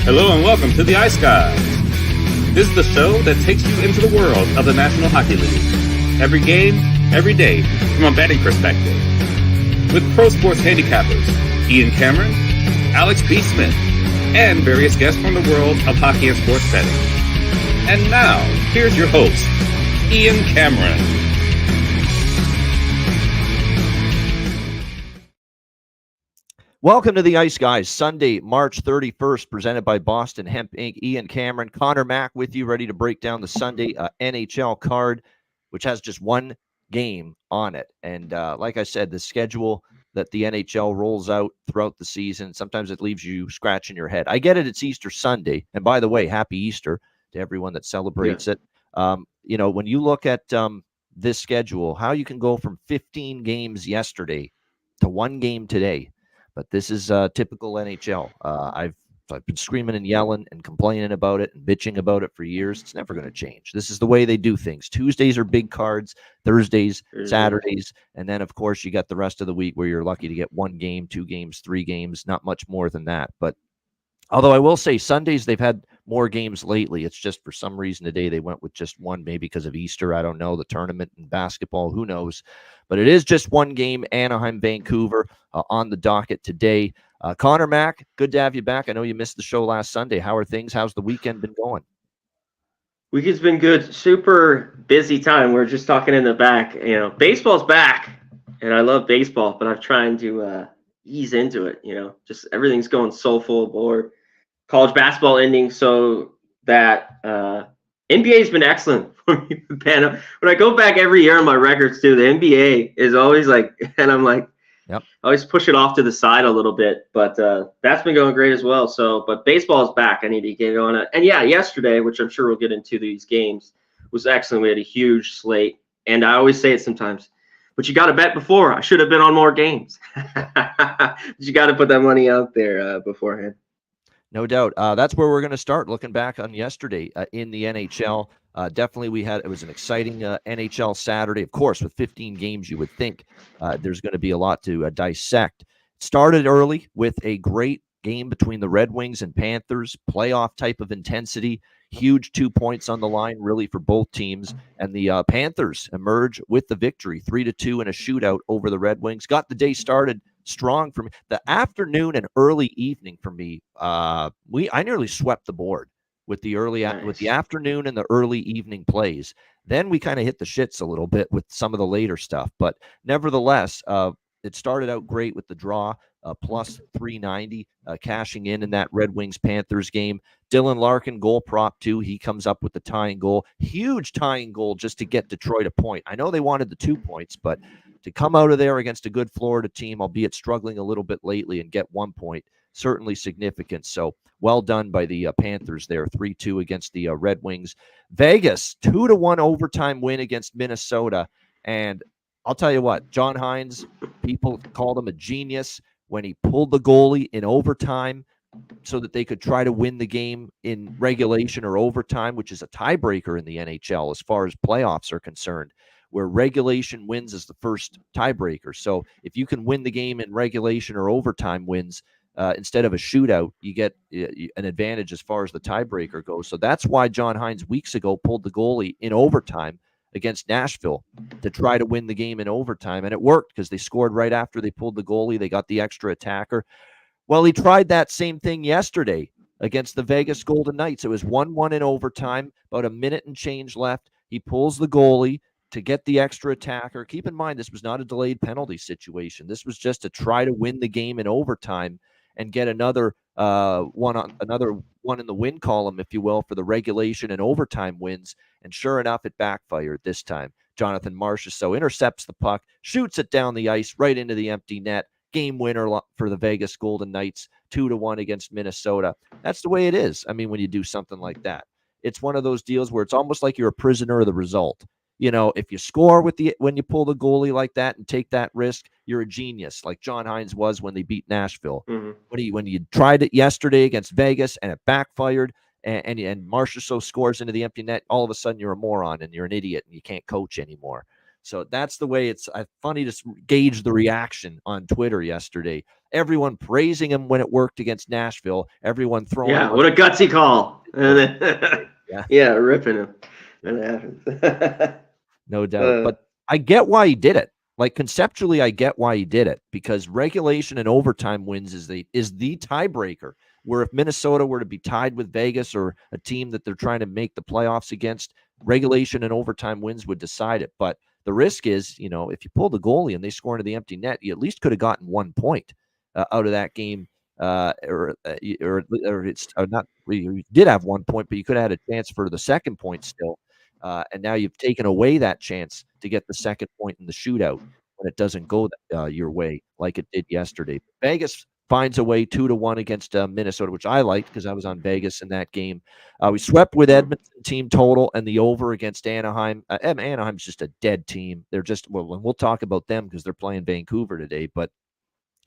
Hello and welcome to the Ice Guys. This is the show that takes you into the world of the National Hockey League. Every game, every day, from a betting perspective. With pro sports handicappers, Ian Cameron, Alex P. Smith, and various guests from the world of hockey and sports betting. And now, here's your host, Ian Cameron. Welcome to the Ice Guys, Sunday, March 31st, presented by Boston Hemp Inc. Ian Cameron, Connor Mack with you, ready to break down the Sunday NHL card, which has just one game on it. And like I said, the schedule that the NHL rolls out throughout the season, sometimes it leaves you scratching your head. I get it, it's Easter Sunday. And by the way, happy Easter to everyone that celebrates it. You know, when you look at this schedule, how you can go from 15 games yesterday to one game today. But this is typical NHL. I've been screaming and yelling and complaining about it and bitching about it for years. It's never going to change. This is the way they do things. Tuesdays are big cards, Thursdays, Saturdays, and then, of course, you got the rest of the week where you're lucky to get one game, two games, three games, not much more than that. But although I will say Sundays, they've had more games lately. It's just for some reason today they went with just one, maybe because of Easter. I don't know. The tournament in basketball, who knows? But it is just one game, Anaheim, Vancouver, on the docket today. Connor Mack, good to have you back. I know you missed the show last Sunday. How are things? How's the weekend been going? Weekend's been good. Super busy time. We're just talking in the back. You know, baseball's back, and I love baseball, but I'm trying to ease into it. You know, just everything's going so full board. College basketball ending, so that NBA's been excellent for me. When I go back every year on my records too, the NBA is always like, and I'm like, yep. I always push it off to the side a little bit, but that's been going great as well. So, but baseball is back. I need to get on it. And yeah, yesterday, which I'm sure we'll get into these games, was excellent. We had a huge slate, and I always say it sometimes, but you got to bet before. I should have been on more games. You got to put that money out there beforehand. No doubt. That's where we're going to start looking back on yesterday in the NHL. Definitely it was an exciting NHL Saturday. Of course, with 15 games, you would think there's going to be a lot to dissect. It started early with a great game between the Red Wings and Panthers, playoff type of intensity, huge 2 points on the line really for both teams. And the Panthers emerge with the victory, 3-2 in a shootout over the Red Wings. Got the day started strong for me. The afternoon and early evening for me, I nearly swept the board with the with the afternoon and the early evening plays. Then we kind of hit the shits a little bit with some of the later stuff, but nevertheless, it started out great with the draw, plus 390, cashing in that Red Wings Panthers game. Dylan Larkin, goal prop 2. He comes up with the tying goal. Huge tying goal just to get Detroit a point. I know they wanted the 2 points, but to come out of there against a good Florida team, albeit struggling a little bit lately, and get 1 point, certainly significant. So well done by the Panthers there, 3-2 against the Red Wings. Vegas, 2-1 overtime win against Minnesota. And I'll tell you what, John Hines, people called him a genius when he pulled the goalie in overtime so that they could try to win the game in regulation or overtime, which is a tiebreaker in the NHL as far as playoffs are concerned, where regulation wins is the first tiebreaker. So if you can win the game in regulation or overtime wins instead of a shootout, you get an advantage as far as the tiebreaker goes. So that's why John Hines weeks ago pulled the goalie in overtime against Nashville to try to win the game in overtime. And it worked because they scored right after they pulled the goalie. They got the extra attacker. Well, he tried that same thing yesterday against the Vegas Golden Knights. It was 1-1 in overtime, about a minute and change left. He pulls the goalie to get the extra attacker. Keep in mind, this was not a delayed penalty situation. This was just to try to win the game in overtime and get another one in the win column, if you will, for the regulation and overtime wins. And sure enough, it backfired this time. Jonathan Marchessault intercepts the puck, shoots it down the ice right into the empty net. Game winner for the Vegas Golden Knights, 2-1 against Minnesota. That's the way it is. I mean, when you do something like that, it's one of those deals where it's almost like you're a prisoner of the result. You know, if you score when you pull the goalie like that and take that risk, you're a genius, like John Hines was when they beat Nashville. Mm-hmm. When you tried it yesterday against Vegas and it backfired, and Marchessault scores into the empty net, all of a sudden you're a moron and you're an idiot and you can't coach anymore. So that's the way it's funny to gauge the reaction on Twitter yesterday. Everyone praising him when it worked against Nashville. Everyone throwing him. What a gutsy call. Yeah, ripping him. No doubt. But I get why he did it. Like conceptually, I get why he did it, because regulation and overtime wins is the tiebreaker. Where if Minnesota were to be tied with Vegas or a team that they're trying to make the playoffs against, regulation and overtime wins would decide it. But the risk is, if you pull the goalie and they score into the empty net, you at least could have gotten 1 point out of that game. Or it's not. You did have 1 point, but you could have had a chance for the second point still. And now you've taken away that chance to get the second point in the shootout when it doesn't go your way like it did yesterday. Vegas finds a way 2-1 against Minnesota, which I liked because I was on Vegas in that game. We swept with Edmonton team total and the over against Anaheim. Anaheim's just a dead team. They're just, we'll talk about them because they're playing Vancouver today, but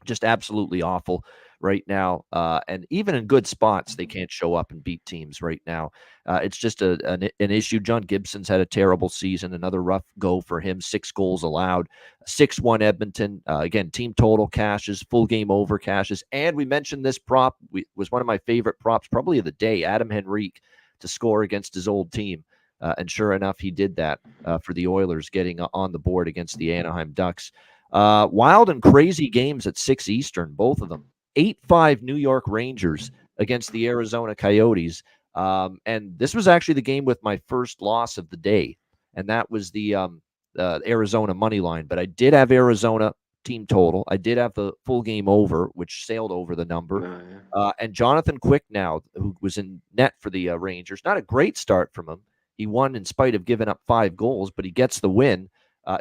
just absolutely awful right now. And even in good spots, they can't show up and beat teams right now. It's just an issue. John Gibson's had a terrible season, another rough go for him. 6 goals allowed, 6-1 Edmonton. Again, team total cashes, full game over cashes. And we mentioned this prop was one of my favorite props probably of the day, Adam Henrique to score against his old team. And sure enough, he did that for the Oilers, getting on the board against the Anaheim Ducks. Wild and crazy games at 6 Eastern, both of them. 8-5 New York Rangers against the Arizona Coyotes. And this was actually the game with my first loss of the day, and that was the Arizona money line. But I did have Arizona team total. I did have the full game over, which sailed over the number. And Jonathan Quick now, who was in net for the Rangers, not a great start from him. He won in spite of giving up 5 goals, but he gets the win.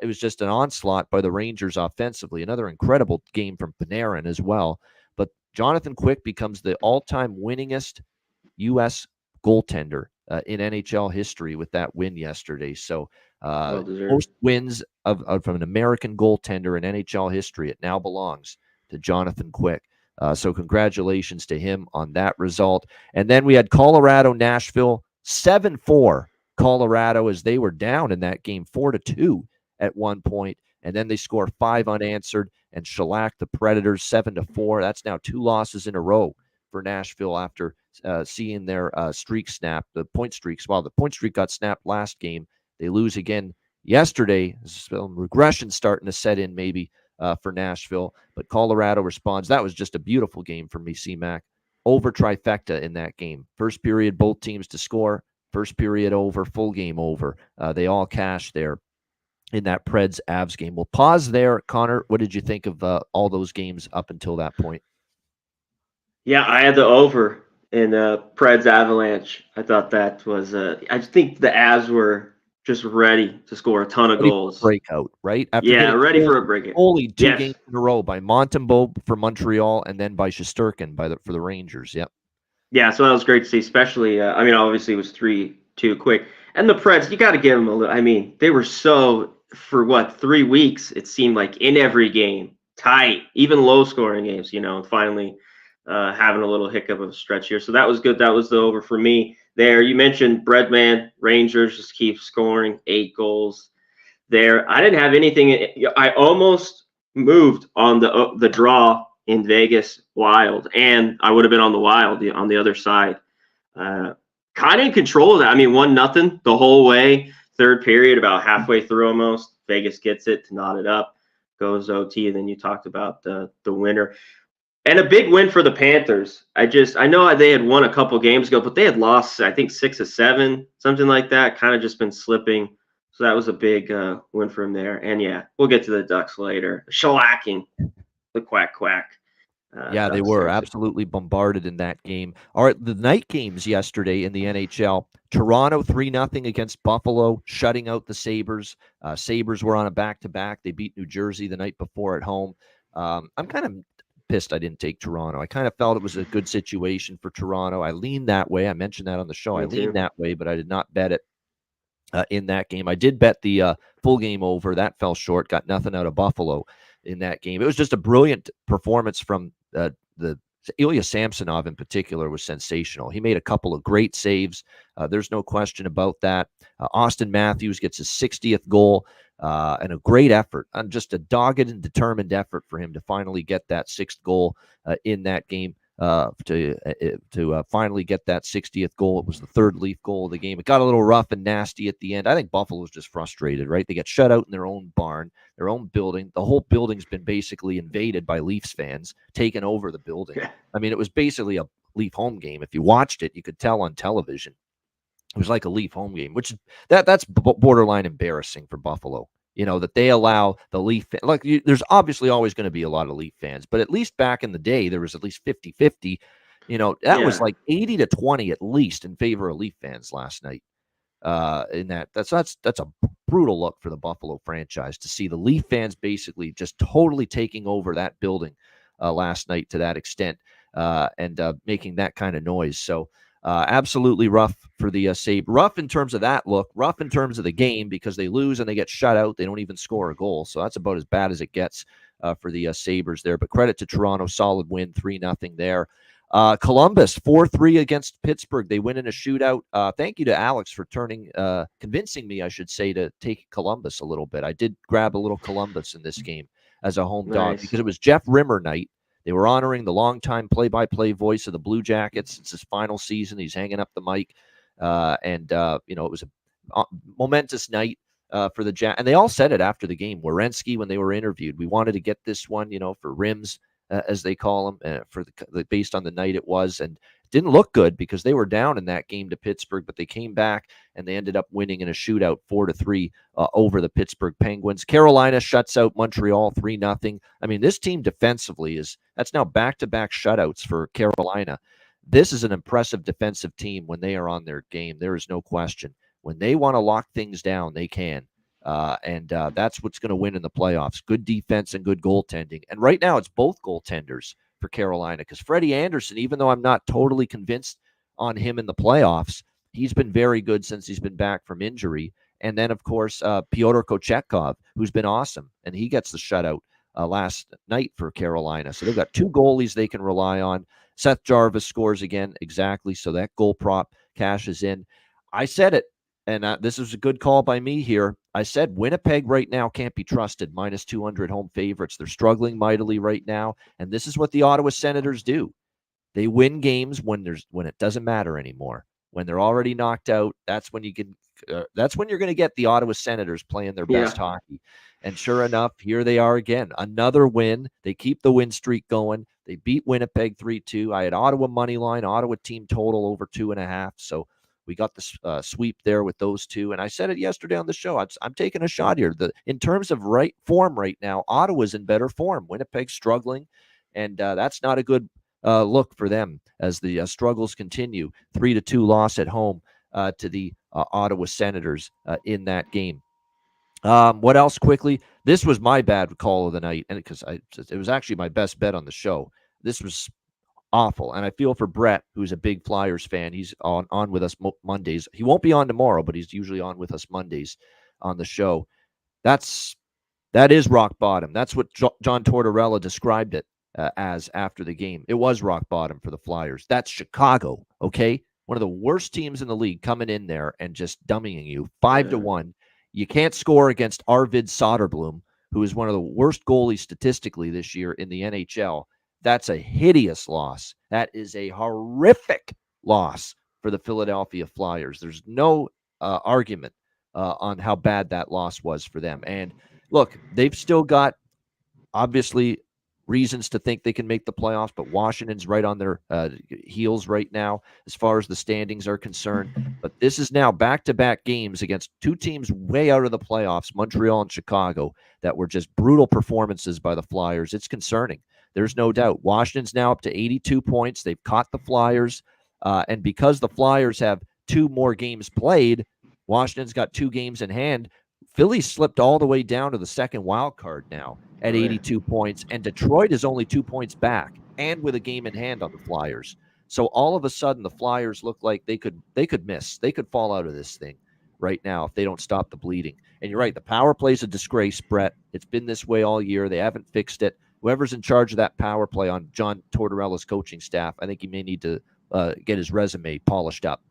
It was just an onslaught by the Rangers offensively. Another incredible game from Panarin as well. But Jonathan Quick becomes the all-time winningest U.S. goaltender in NHL history with that win yesterday. So most wins of an American goaltender in NHL history. It now belongs to Jonathan Quick. So congratulations to him on that result. And then we had Colorado-Nashville, 7-4 Colorado, as they were down in that game 4-2 at one point, and then they score 5 unanswered and shellac the Predators 7-4. That's now 2 losses in a row for Nashville after seeing their streak snap, the point streaks. Well, the point streak got snapped last game. They lose again yesterday. Some regression starting to set in maybe for Nashville, but Colorado responds. That was just a beautiful game for me, C-Mac. Over trifecta in that game. First period, both teams to score. First period over, full game over. They all cashed there in that Preds-Avs game. We'll pause there. Connor, what did you think of all those games up until that point? Yeah, I had the over in Preds-Avalanche. I thought that was I think the Avs were just ready to score a ton of goals. Breakout, right? After ready for a breakout. Only 2 games in a row by Montembeault for Montreal and then by Shesterkin for the Rangers. Yep. Yeah, so that was great to see, especially, obviously it was 3-2 quick. And the Preds, you got to give them a little, they were for 3 weeks, it seemed like in every game, tight, even low-scoring games, and finally having a little hiccup of a stretch here. So that was good. That was the over for me there. You mentioned Breadman, Rangers just keep scoring 8 goals there. I didn't have anything. I almost moved on the draw in Vegas Wild, and I would have been on the Wild on the other side. Kind of in control of that. 1-0 the whole way. Third period, about halfway through almost, Vegas gets it to knot it up, goes OT, and then you talked about the winner. And a big win for the Panthers. I know they had won a couple games ago, but they had lost, I think, 6 of 7, something like that. Kind of just been slipping. So that was a big win for him there. And yeah, we'll get to the Ducks later. Shellacking the quack. Yeah, they were absolutely bombarded in that game. All right, the night games yesterday in the NHL. Toronto 3-0 against Buffalo, shutting out the Sabres. Sabres were on a back-to-back. They beat New Jersey the night before at home. I'm kind of pissed I didn't take Toronto. I kind of felt it was a good situation for Toronto. I leaned that way. I mentioned that on the show. I leaned that way, but I did not bet it in that game. I did bet the full game over. That fell short. Got nothing out of Buffalo in that game. It was just a brilliant performance from the Ilya Samsonov in particular was sensational. He made a couple of great saves. There's no question about that. Austin Matthews gets his 60th goal and a great effort, and just a dogged and determined effort for him to finally get that sixth goal in that game. To finally get that 60th goal. It was the third Leaf goal of the game. It got a little rough and nasty at the end. I think Buffalo was just frustrated, right? They got shut out in their own barn, their own building. The whole building's been basically invaded by Leafs fans, taking over the building. I mean, it was basically a Leaf home game. If you watched it, you could tell on television. It was like a Leaf home game, which that's borderline embarrassing for Buffalo. That they allow the Leaf there's obviously always going to be a lot of Leaf fans, but at least back in the day, there was at least 50-50. That was like 80-20 at least in favor of Leaf fans last night. That's a brutal look for the Buffalo franchise to see the Leaf fans basically just totally taking over that building last night to that extent and making that kind of noise. So absolutely rough for the Sabres. Rough in terms of that look, rough in terms of the game because they lose and they get shut out. They don't even score a goal. So that's about as bad as it gets for the Sabres there. But credit to Toronto, solid win, 3-0 there. Columbus 4-3 against Pittsburgh. They win in a shootout. Thank you to Alex for convincing me, I should say, to take Columbus a little bit. I did grab a little Columbus in this game as a home dog because it was Jeff Rimmer night. They were honoring the longtime play-by-play voice of the Blue Jackets. It's his final season. He's hanging up the mic. It was a momentous night for the Jack. And they all said it after the game. Werenski, when they were interviewed, we wanted to get this one, for Rims, as they call them, based on the night it was. And it didn't look good because they were down in that game to Pittsburgh, but they came back and they ended up winning in a shootout 4-3 over the Pittsburgh Penguins. Carolina shuts out Montreal 3-0. I mean, this team defensively that's now back-to-back shutouts for Carolina. This is an impressive defensive team when they are on their game. There is no question. When they want to lock things down, they can. That's what's going to win in the playoffs. Good defense and good goaltending. And right now it's both goaltenders for Carolina because Freddie Anderson, even though I'm not totally convinced on him in the playoffs, he's been very good since he's been back from injury. And then, of course, Pyotr Kochetkov, who's been awesome, and he gets the shutout last night for Carolina. So they've got two goalies they can rely on. Seth Jarvis scores again, exactly. So that goal prop cashes in. I said it, and this is a good call by me here. I said Winnipeg right now can't be trusted, minus 200 home favorites. They're struggling mightily right now, and this is what the Ottawa Senators do. They win games when it doesn't matter anymore. When they're already knocked out, that's when that's when you're going to get the Ottawa Senators playing their best hockey. And sure enough, here they are again. Another win. They keep the win streak going. They beat Winnipeg 3-2. I had Ottawa money line, Ottawa team total over 2.5. So we got the sweep there with those two. And I said it yesterday on the show. I'm taking a shot here. In terms of form right now, Ottawa's in better form. Winnipeg's struggling, and that's not a good look for them as the struggles continue. 3-2 loss at home to the Ottawa Senators in that game. What else quickly? This was my bad call of the night, and because it was actually my best bet on the show. This was awful, and I feel for Brett, who's a big Flyers fan. He's on with us Mondays. He won't be on tomorrow, but he's usually on with us Mondays on the show. That is rock bottom. That's what John Tortorella described it as after the game. It was rock bottom for the Flyers. That's Chicago, okay? One of the worst teams in the league coming in there and just dummying you 5-1. You can't score against Arvid Soderblom, who is one of the worst goalies statistically this year in the NHL. That's a hideous loss. That is a horrific loss for the Philadelphia Flyers. There's no argument on how bad that loss was for them. And look, they've still got, obviously, reasons to think they can make the playoffs, but Washington's right on their heels right now as far as the standings are concerned. But this is now back-to-back games against two teams way out of the playoffs, Montreal and Chicago, that were just brutal performances by the Flyers. It's concerning. There's no doubt. Washington's now up to 82 points. They've caught the Flyers. And because the Flyers have two more games played, Washington's got 2 games in hand. Philly slipped all the way down to the second wild card now at 82 points, and Detroit is only 2 points back and with a game in hand on the Flyers. So all of a sudden, the Flyers look like they could miss. They could fall out of this thing right now if they don't stop the bleeding. And you're right, the power play's a disgrace, Brett. It's been this way all year. They haven't fixed it. Whoever's in charge of that power play on John Tortorella's coaching staff, I think he may need to get his resume polished up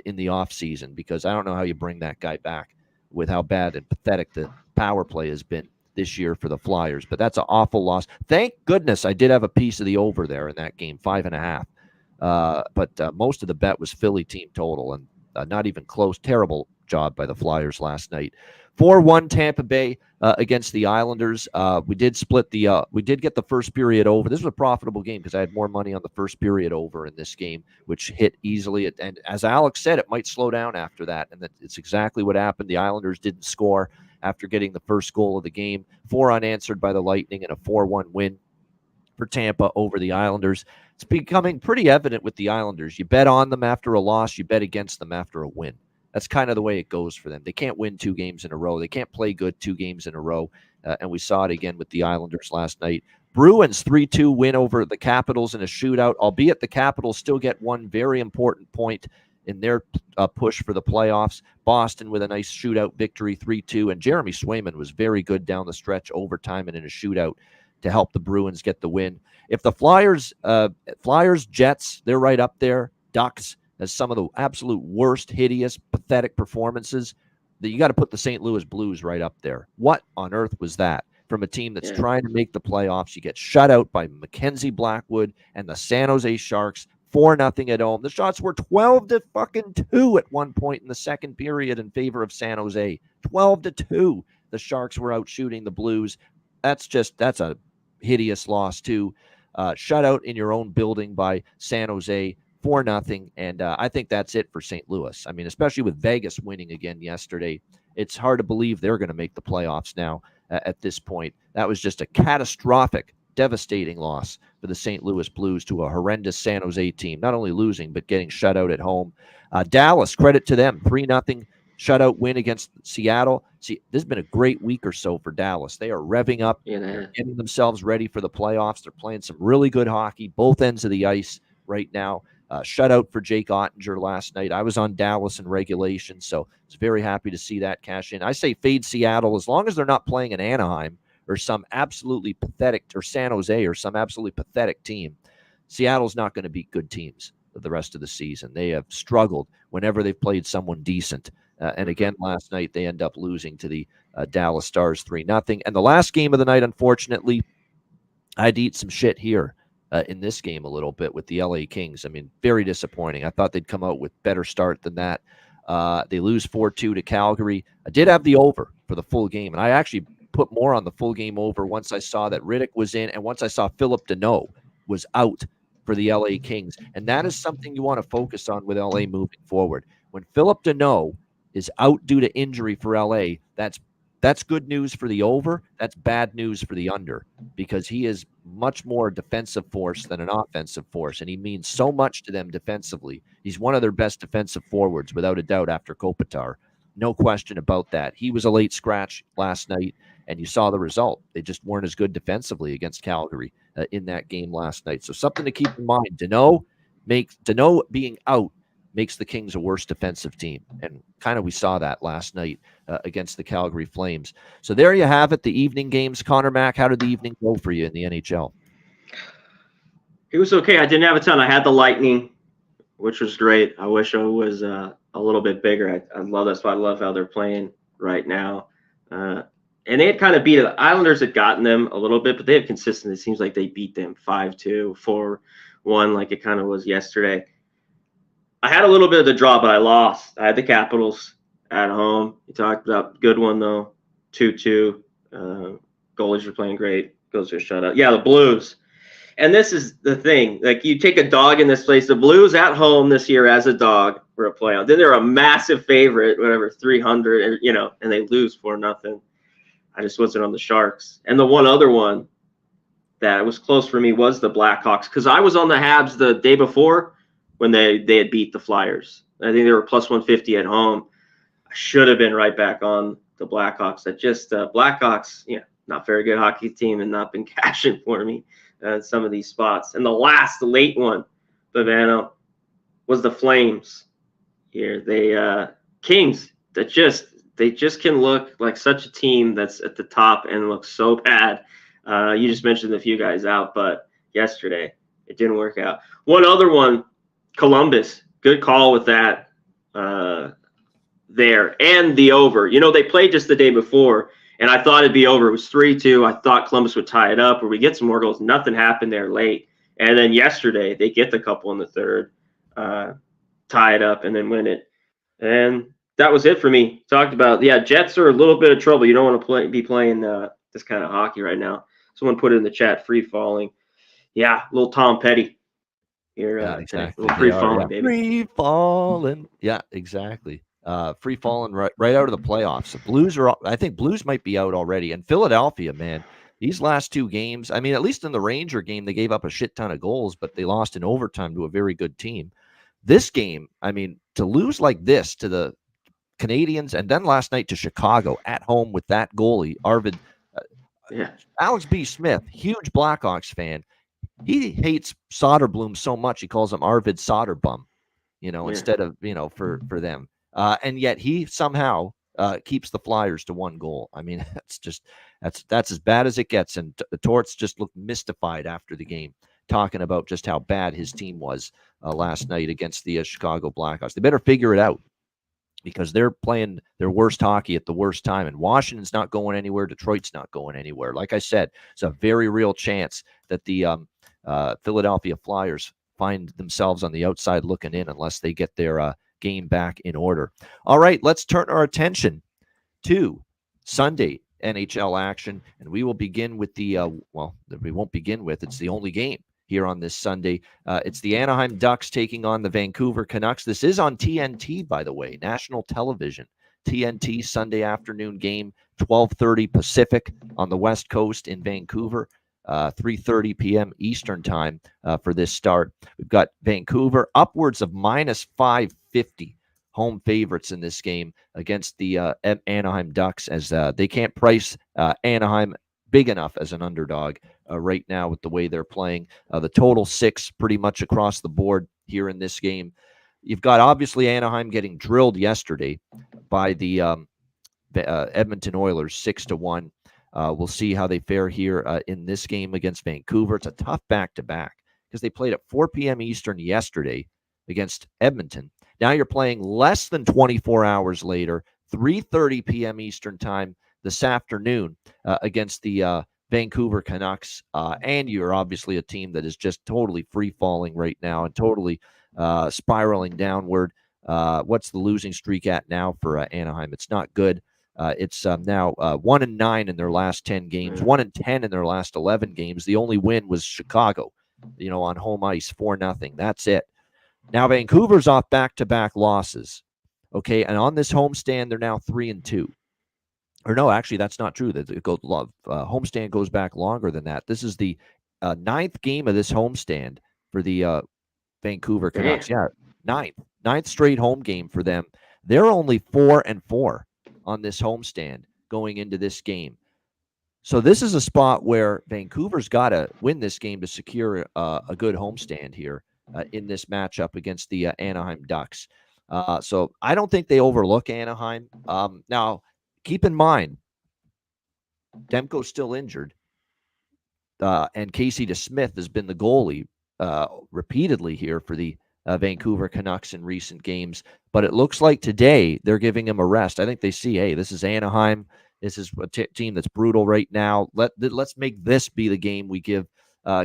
in the offseason, because I don't know how you bring that guy back with how bad and pathetic the power play has been this year for the Flyers. But that's an awful loss. Thank goodness I did have a piece of the over there in that game, 5.5. But most of the bet was Philly team total, and not even close. Terrible job by the Flyers last night. 4-1 Tampa Bay against the Islanders. We did split the. We did get the first period over. This was a profitable game because I had more money on the first period over in this game, which hit easily. And as Alex said, it might slow down after that, and it's exactly what happened. The Islanders didn't score after getting the first goal of the game. 4 unanswered by the Lightning, and a 4-1 win for Tampa over the Islanders. It's becoming pretty evident with the Islanders. You bet on them after a loss, you bet against them after a win. That's kind of the way it goes for them. They can't win 2 games in a row. They can't play good 2 games in a row. And we saw it again with the Islanders last night. Bruins 3-2 win over the Capitals in a shootout, albeit the Capitals still get one very important point in their push for the playoffs. Boston with a nice shootout victory, 3-2. And Jeremy Swayman was very good down the stretch, overtime and in a shootout to help the Bruins get the win. If the Flyers, Jets, they're right up there. Ducks as some of the absolute worst, hideous, pathetic performances, that you got to put the St. Louis Blues right up there. What on earth was that from a team that's trying to make the playoffs? You get shut out by Mackenzie Blackwood and the San Jose Sharks, 4-0 at home. The shots were 12-2 at one point in the second period in favor of San Jose. 12-2. The Sharks were out shooting the Blues. That's a hideous loss too. Shut out in your own building by San Jose, 4-0, and I think that's it for St. Louis. I mean, especially with Vegas winning again yesterday, it's hard to believe they're going to make the playoffs now at this point. That was just a catastrophic, devastating loss for the St. Louis Blues to a horrendous San Jose team, not only losing, but getting shut out at home. Dallas, credit to them, 3-0 shutout win against Seattle. See, this has been a great week or so for Dallas. They are revving up, getting themselves ready for the playoffs. They're playing some really good hockey, both ends of the ice right now. Shutout for Jake Ottinger last night. I was on Dallas in regulation, so I was very happy to see that cash in. I say fade Seattle as long as they're not playing in Anaheim or some absolutely pathetic, or San Jose or some absolutely pathetic team. Seattle's not going to beat good teams the rest of the season. They have struggled whenever they've played someone decent. And again, last night, they end up losing to the Dallas Stars 3-0. And the last game of the night, unfortunately, I had to eat some shit here in this game a little bit with the LA Kings. I mean, very disappointing. I thought they'd come out with better start than that. They lose 4-2 to Calgary. I did have the over for the full game, and I actually put more on the full game over once I saw that Riddick was in and once I saw Philip Deneau was out for the LA Kings. And that is something you want to focus on with LA moving forward. When Philip Deneau is out due to injury for LA, that's good news for the over. That's bad news for the under, because he is much more a defensive force than an offensive force, and he means so much to them defensively. He's one of their best defensive forwards, without a doubt, after Kopitar. No question about that. He was a late scratch last night, and you saw the result. They just weren't as good defensively against Calgary in that game last night. So something to keep in mind. Deneau being out makes the Kings a worse defensive team. And kind of we saw that last night against the Calgary Flames. So there you have it, the evening games. Connor Mack, how did the evening go for you in the NHL? It was okay. I didn't have a ton. I had the Lightning, which was great. I wish I was a little bit bigger. I love that spot. I love how they're playing right now. And they had kind of beat it. The Islanders had gotten them a little bit, but they have consistency. It seems like they beat them 5-2, 4-1, like it kind of was yesterday. I had a little bit of the draw, but I lost. I had the Capitals at home. You talked about good one, though. 2-2. Goalies are playing great. Goes to a shutout. Yeah, the Blues. And this is the thing. Like, you take a dog in this place. The Blues at home this year as a dog for a playoff. Then they're a massive favorite, whatever, 300, and they lose 4-0. I just wasn't on the Sharks. And the one other one that was close for me was the Blackhawks, because I was on the Habs the day before when they had beat the Flyers. I think they were plus 150 at home. I should have been right back on the Blackhawks. That just Blackhawks, not very good hockey team, and not been cashing for me some of these spots. And the late one, Bavano, was the Flames here. They Kings that they just can look like such a team that's at the top and looks so bad. You just mentioned a few guys out, but yesterday it didn't work out. One other one, Columbus, good call with that. there and the over. They played just the day before, and I thought it'd be over. It was 3-2. I thought Columbus would tie it up or we get some more goals. Nothing happened there late. And then yesterday, they get the couple in the third, tie it up, and then win it. And that was it for me. Talked about, Jets are a little bit of trouble. You don't want to be playing this kind of hockey right now. Someone put it in the chat, free falling. Yeah, little Tom Petty here. Exactly. Little free falling, baby. Free falling. Yeah, exactly. Free falling right out of the playoffs. The Blues I think Blues might be out already. And Philadelphia, man, these last two games, I mean, at least in the Ranger game, they gave up a shit ton of goals, but they lost in overtime to a very good team. This game, I mean, to lose like this to the Canadians and then last night to Chicago at home with that goalie, Arvid, Alex B. Smith, huge Blackhawks fan. He hates Soderblom so much he calls him Arvid Soderbum, instead of, for them. And yet he somehow keeps the Flyers to one goal. I mean, that's as bad as it gets. And Torts just looked mystified after the game, talking about just how bad his team was last night against the Chicago Blackhawks. They better figure it out because they're playing their worst hockey at the worst time. And Washington's not going anywhere. Detroit's not going anywhere. Like I said, it's a very real chance that the Philadelphia Flyers find themselves on the outside looking in unless they get their game back in order. All right, let's turn our attention to Sunday NHL action, and we will begin with we won't begin with, it's the only game here on this Sunday. It's the Anaheim Ducks taking on the Vancouver Canucks. This is on TNT, by the way, national television. TNT Sunday afternoon game, 12:30 Pacific on the West Coast in Vancouver. 3:30 p.m. Eastern time for this start. We've got Vancouver upwards of minus 550 home favorites in this game against the Anaheim Ducks, as they can't price Anaheim big enough as an underdog right now with the way they're playing. The total 6 pretty much across the board here in this game. You've got obviously Anaheim getting drilled yesterday by the Edmonton Oilers 6-1. We'll see how they fare here in this game against Vancouver. It's a tough back-to-back because they played at 4 p.m. Eastern yesterday against Edmonton. Now you're playing less than 24 hours later, 3:30 p.m. Eastern time this afternoon against the Vancouver Canucks. And you're obviously a team that is just totally free-falling right now and totally spiraling downward. What's the losing streak at now for Anaheim? It's not good. It's now 1-9 in their last 10 games, 1-10 in their last 11 games. The only win was Chicago, on home ice, 4-0. That's it. Now Vancouver's off back-to-back losses. Okay, and on this homestand, they're now 3-2. Or no, actually, that's not true. Homestand goes back longer than that. This is the 9th game of this homestand for the Vancouver Canucks. Yeah, ninth straight home game for them. They're only 4-4 on this homestand going into this game. So this is a spot where Vancouver's got to win this game to secure a good homestand here in this matchup against the Anaheim Ducks. So I don't think they overlook Anaheim. Now, keep in mind, Demko's still injured, and Casey DeSmith has been the goalie repeatedly here for the Vancouver Canucks in recent games. But it looks like today they're giving him a rest. I think they see, hey, this is Anaheim. This is a team that's brutal right now. Let's make this be the game we give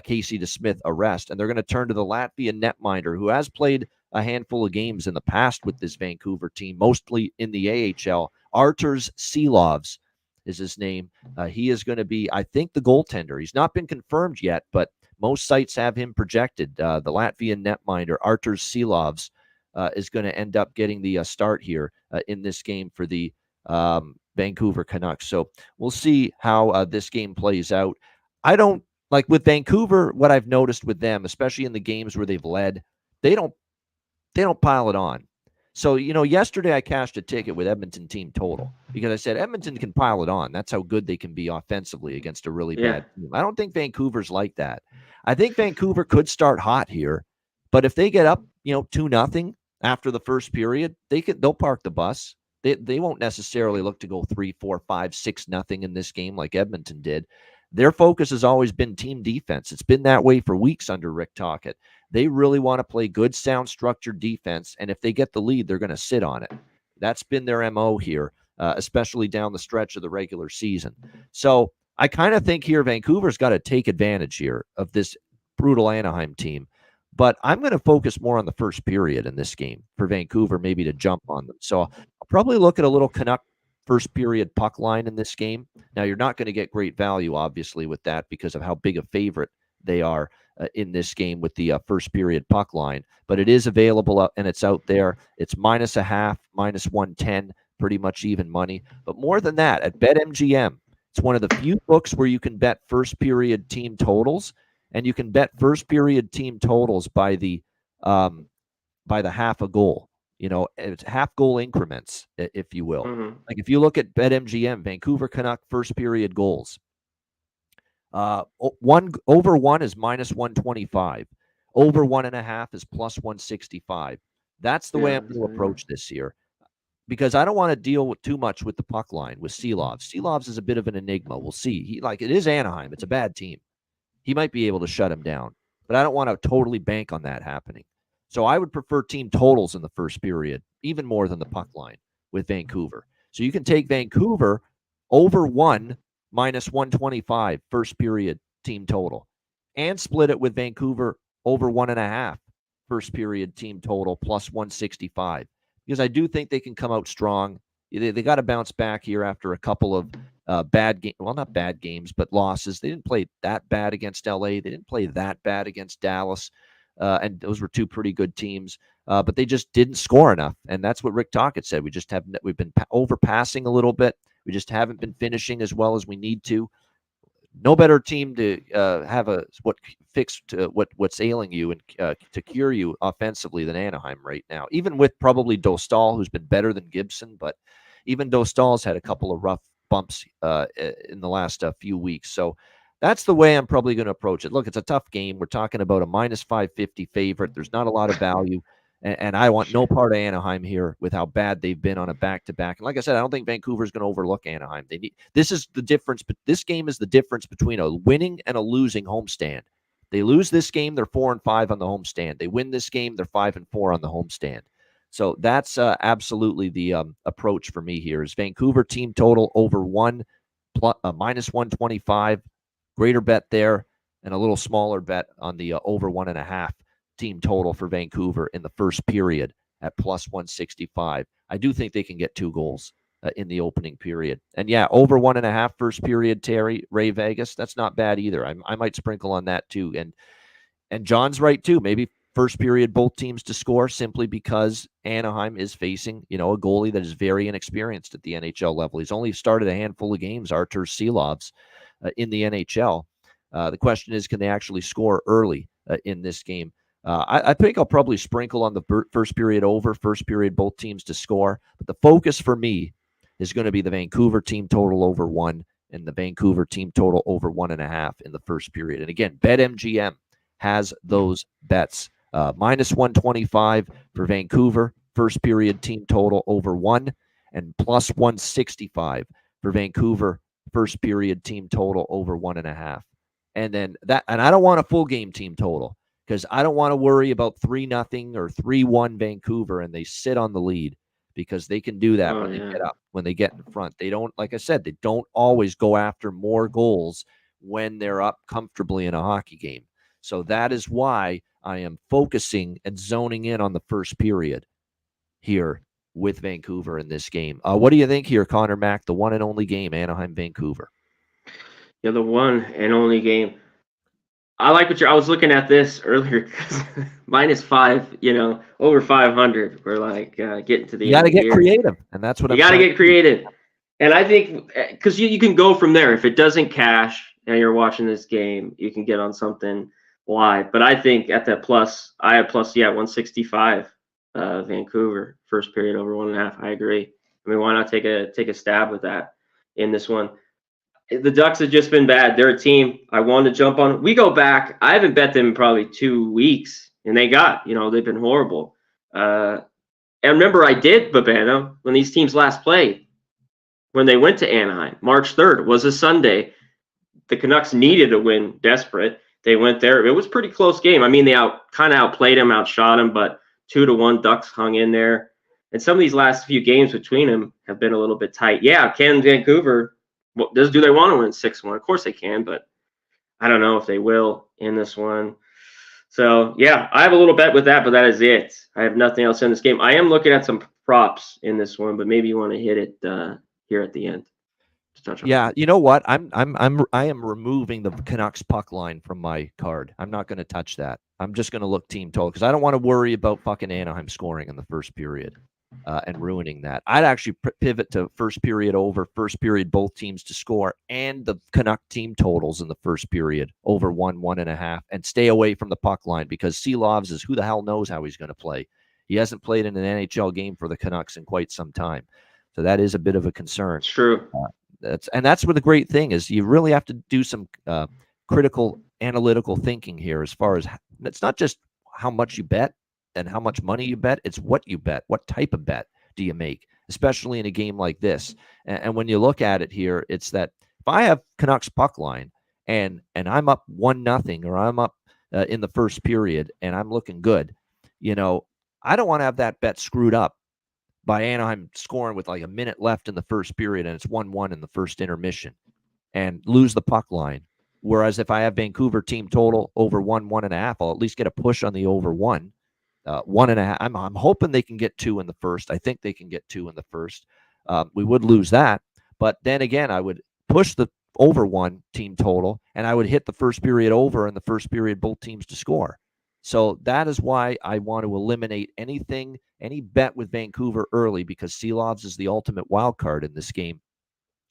Casey DeSmith a rest. And they're going to turn to the Latvian netminder, who has played a handful of games in the past with this Vancouver team, mostly in the AHL. Arturs Silovs is his name. He is going to be, I think, the goaltender. He's not been confirmed yet, but most sites have him projected. The Latvian netminder, Arturs Silovs, is going to end up getting the start here in this game for the Vancouver Canucks. So we'll see how this game plays out. I don't, like with Vancouver, what I've noticed with them, especially in the games where they've led, they don't pile it on. So, yesterday I cashed a ticket with Edmonton team total because I said Edmonton can pile it on. That's how good they can be offensively against a really bad team. I don't think Vancouver's like that. I think Vancouver could start hot here, but if they get up, 2-0 after the first period, they'll park the bus. They won't necessarily look to go 3, 4, 5, 6-0 in this game like Edmonton did. Their focus has always been team defense. It's been that way for weeks under Rick Tocchet. They really want to play good, sound, structured defense, and if they get the lead, they're going to sit on it. That's been their MO here, especially down the stretch of the regular season. So I kind of think here Vancouver's got to take advantage here of this brutal Anaheim team. But I'm going to focus more on the first period in this game for Vancouver, maybe to jump on them. So I'll probably look at a little Canuck first period puck line in this game. Now, you're not going to get great value, obviously, with that because of how big a favorite they are in this game with the first period puck line. But it is available and it's out there. It's -0.5, -110, pretty much even money. But more than that, at BetMGM, it's one of the few books where you can bet first period team totals. And you can bet first period team totals by the half a goal. It's half goal increments, if you will. Mm-hmm. Like if you look at BetMGM, Vancouver Canuck first period goals, over one is -125, over 1.5 is +165. That's the way I'm going to approach this year, because I don't want to deal with too much with the puck line with Seelovs. Seelovs is a bit of an enigma. We'll see. It is Anaheim. It's a bad team. He might be able to shut him down, but I don't want to totally bank on that happening. So I would prefer team totals in the first period, even more than the puck line with Vancouver. So you can take Vancouver over 1 -125 first period team total and split it with Vancouver over 1.5 first period team total +165, because I do think they can come out strong. They got to bounce back here after a couple of bad games. Well, not bad games, but losses. They didn't play that bad against LA. They didn't play that bad against Dallas. And those were two pretty good teams. But they just didn't score enough. And that's what Rick Tocchet said. We've been overpassing a little bit. We just haven't been finishing as well as we need to. No better team to have what's ailing you and to cure you offensively than Anaheim right now. Even with probably Dostal, who's been better than Gibson, but even Dostal's had a couple of rough bumps in the last few weeks. So that's the way I'm probably going to approach it. Look, it's a tough game. We're talking about a -550 favorite. There's not a lot of value. And I want no part of Anaheim here with how bad they've been on a back-to-back. And like I said, I don't think Vancouver's going to overlook Anaheim. This is the difference, but this game is the difference between a winning and a losing homestand. They lose this game, they're 4-5 on the homestand. They win this game, they're 5-4 on the homestand. So that's absolutely the approach for me here. Is Vancouver team total over 1 -125, greater bet there, and a little smaller bet on the over 1.5 team total for Vancouver in the first period at +165. I do think they can get 2 goals in the opening period. And yeah, over 1.5 first period, Ray Vegas, that's not bad either. I might sprinkle on that too. And John's right too. Maybe first period, both teams to score, simply because Anaheim is facing, a goalie that is very inexperienced at the NHL level. He's only started a handful of games, Artur Seelovs, in the NHL. The question is, can they actually score early in this game? I think I'll probably sprinkle on the first period over, first period, both teams to score. But the focus for me is going to be the Vancouver team total over 1 and the Vancouver team total over 1.5 in the first period. And again, BetMGM has those bets. -125 for Vancouver, first period team total over 1, and +165 for Vancouver, first period team total over 1.5. And then and I don't want a full game team total, because I don't want to worry about 3-0 or 3-1 Vancouver and they sit on the lead, because they can do that when they get up, when they get in front. They don't, like I said, they don't always go after more goals when they're up comfortably in a hockey game. So that is why I am focusing and zoning in on the first period here with Vancouver in this game. What do you think here, Connor Mack, the one and only game, Anaheim-Vancouver? Yeah, the one and only game. I like what I was looking at this earlier, because -5, over 500. We're like getting to the You got to get creative, and that's what you got to get creative. And I think because you can go from there. If it doesn't cash and you're watching this game, you can get on something live. But I think at that I have 165 Vancouver first period over 1.5. I agree. I mean, why not take a stab with that in this one? The Ducks have just been bad. They're a team I wanted to jump on. We go back. I haven't bet them in probably 2 weeks, and they've been horrible. And remember, I did, Babano, when these teams last played, when they went to Anaheim. March 3rd was a Sunday. The Canucks needed a win, desperate. They went there. It was a pretty close game. I mean, they kind of outplayed them, outshot them, but 2-1 Ducks hung in there. And some of these last few games between them have been a little bit tight. Yeah, can Vancouver? Do they want to win 6-1? Of course they can, but I don't know if they will in this one. So yeah, I have a little bet with that, but that is it. I have nothing else in this game. I am looking at some props in this one, but maybe you want to hit it here at the end. Yeah, you know what? I am removing the Canucks puck line from my card. I'm not going to touch that. I'm just going to look team total because I don't want to worry about fucking Anaheim scoring in the first period and ruining that. I'd actually pivot to first period over, first period both teams to score, and the Canuck team totals in the first period over 1.5, and stay away from the puck line because Seelovs is who the hell knows how he's going to play. He hasn't played in an NHL game for the Canucks in quite some time, so that is a bit of a concern. It's true. That's where the great thing is. You really have to do some critical analytical thinking here as far as it's not just how much you bet and how much money you bet. It's what you bet. What type of bet do you make, especially in a game like this? And when you look at it here, it's that if I have Canucks puck line and I'm up 1-0 or I'm up in the first period and I'm looking good, I don't want to have that bet screwed up by Anaheim scoring with like a minute left in the first period and it's 1-1 in the first intermission and lose the puck line. Whereas if I have Vancouver team total over 1.5, I'll at least get a push on the over 1. 1.5. I'm hoping they can get 2 in the first. I think they can get 2 in the first. We would lose that. But then again, I would push the over 1 team total and I would hit the first period over in the first period, both teams to score. So that is why I want to eliminate any bet with Vancouver early because Seelovs is the ultimate wild card in this game.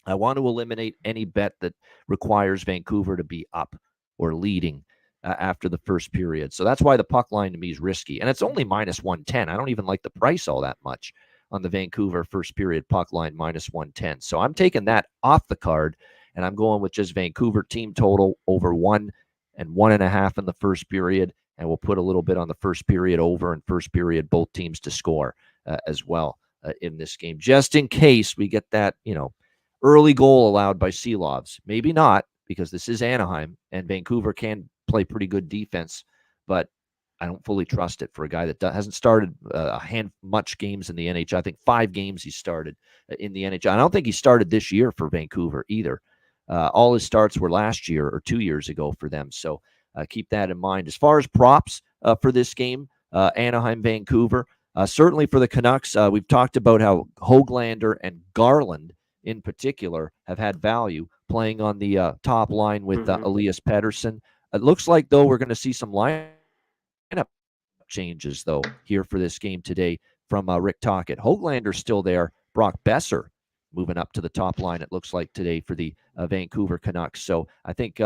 I want to eliminate any bet that requires Vancouver to be up or leading after the first period. So that's why the puck line to me is risky. And it's only -110. I don't even like the price all that much on the Vancouver first period puck line -110. So I'm taking that off the card and I'm going with just Vancouver team total over 1 and 1.5 in the first period. And we'll put a little bit on the first period over and first period both teams to score as well in this game, just in case we get that, early goal allowed by Seelovs. Maybe not, because this is Anaheim and Vancouver can play pretty good defense, but I don't fully trust it for a guy that hasn't started much games in the NHL. I think 5 games he started in the NHL. I don't think he started this year for Vancouver either. All his starts were last year or 2 years ago for them. So keep that in mind. As far as props for this game, Anaheim, Vancouver, certainly for the Canucks, we've talked about how Höglander and Garland in particular have had value playing on the top line with Elias Pettersson. It looks like, though, we're going to see some lineup changes, though, here for this game today from Rick Tocchet. Höglander's still there. Brock Besser moving up to the top line, it looks like, today for the Vancouver Canucks. So I think,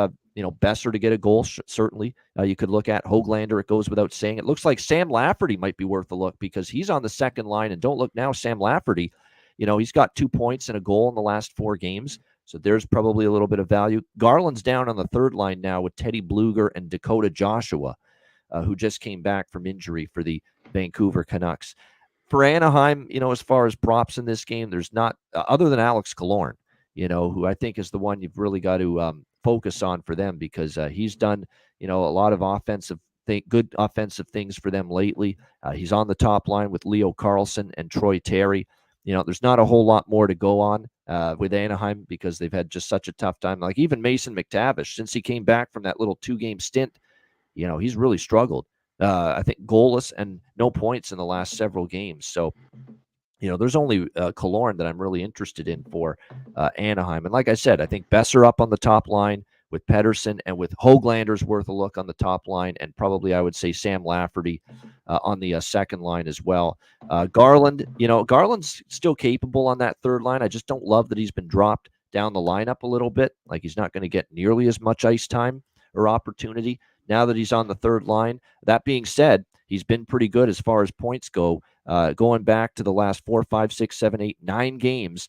Besser to get a goal, certainly. You could look at Höglander, it goes without saying. It looks like Sam Lafferty might be worth a look because he's on the second line. And don't look now, Sam Lafferty, he's got 2 points and a goal in the last 4 games. So there's probably a little bit of value. Garland's down on the third line now with Teddy Bluger and Dakota Joshua, who just came back from injury for the Vancouver Canucks. For Anaheim, as far as props in this game, there's not, other than Alex Killorn, who I think is the one you've really got to focus on for them because he's done, a lot of good offensive things for them lately. He's on the top line with Leo Carlsson and Troy Terry. There's not a whole lot more to go on with Anaheim because they've had just such a tough time. Like even Mason McTavish, since he came back from that little 2-game stint, he's really struggled. I think goalless and no points in the last several games. So, there's only Killorn that I'm really interested in for Anaheim. And like I said, I think Besser up on the top line with Pettersson and with Höglander's worth a look on the top line. And probably I would say Sam Lafferty on the second line as well. Garland, Garland's still capable on that third line. I just don't love that he's been dropped down the lineup a little bit. Like he's not going to get nearly as much ice time or opportunity now that he's on the third line. That being said, he's been pretty good as far as points go. Going back to the last 4, 5, 6, 7, 8, 9 games,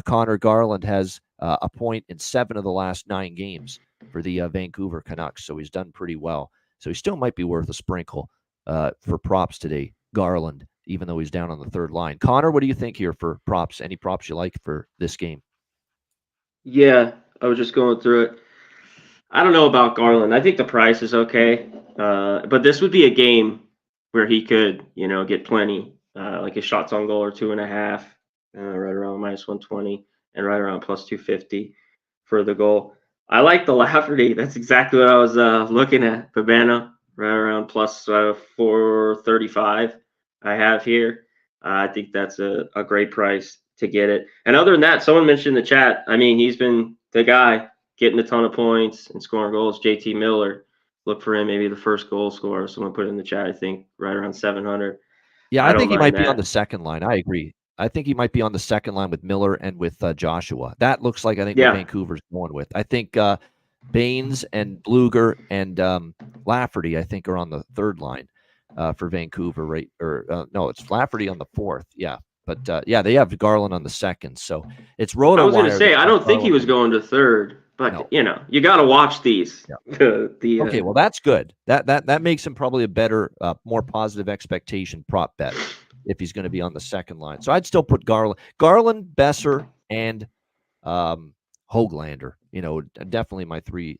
Connor Garland has a point in 7 of the last 9 games for the Vancouver Canucks. So he's done pretty well. So he still might be worth a sprinkle for props today, Garland, even though he's down on the third line. Connor, what do you think here for props? Any props you like for this game? Yeah, I was just going through it. I don't know about Garland. I think the price is okay. But this would be a game where he could, get plenty like his shots on goal are 2.5, right around -120, and right around +250 for the goal. I like the Lafferty. That's exactly what I was looking at. Babano, right around +435. I have here. I think that's a great price to get it. And other than that, someone mentioned in the chat. I mean, he's been the guy getting a ton of points and scoring goals. JT Miller. Look for him, maybe the first goal scorer. Someone put it in the chat. I think right around 700. Yeah, I I don't think he mind might be on that. the second line. I agree. I think he might be on the second line with Miller and with Joshua. That looks like I think what Yeah. Vancouver's going with. I think Baines and Bluger and Lafferty, I think, are on the third line for Vancouver, right? Or no, it's Lafferty on the fourth. Yeah, but yeah, they have Garland on the second. So it's RotoWire. I was going to say, I don't think he was Garland. going to third, but No. you got to watch these. Yeah. Okay, well that's good. That makes him probably a better, more positive expectation prop bet if he's going to be on the second line. So I'd still put Garland, Besser, and Höglander. Definitely my three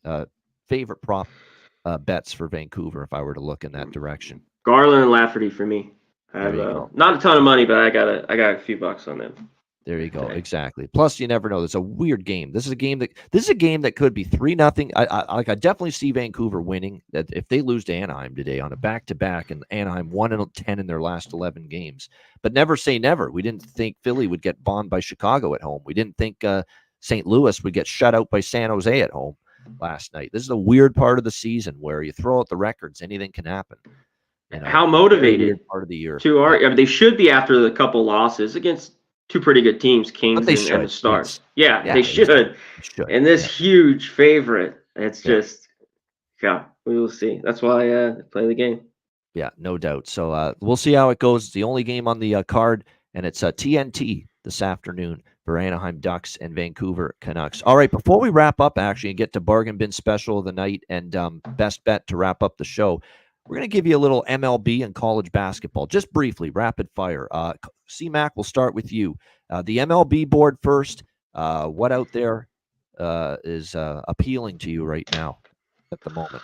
favorite prop bets for Vancouver if I were to look in that direction. Garland and Lafferty for me. I There you have go. not a ton of money, but I got a few bucks on them. There you go. Exactly. Plus, you never know. It's a weird game. This is a game that could be 3-0. I definitely see Vancouver winning. That if they lose to Anaheim today on a back-to-back, and Anaheim 1-10 in their last 11 games. But never say never. We didn't think Philly would get bombed by Chicago at home. We didn't think St. Louis would get shut out by San Jose at home last night. This is a weird part of the season where you throw out the records, anything can happen. How motivated part of the year. I mean, they should be after the couple losses against two pretty good teams, Kings and the Stars. Yes. Yeah, they should. And this huge favorite, it's just, we will see. That's why I play the game. Yeah, no doubt. So we'll see how it goes. It's the only game on the card, and it's TNT this afternoon for Anaheim Ducks and Vancouver Canucks. All right, before we wrap up, actually, and get to bargain bin special of the night and best bet to wrap up the show, we're going to give you a little MLB and college basketball, just briefly, rapid fire. C-Mac, we'll start with you. The MLB board first. What out there is appealing to you right now at the moment?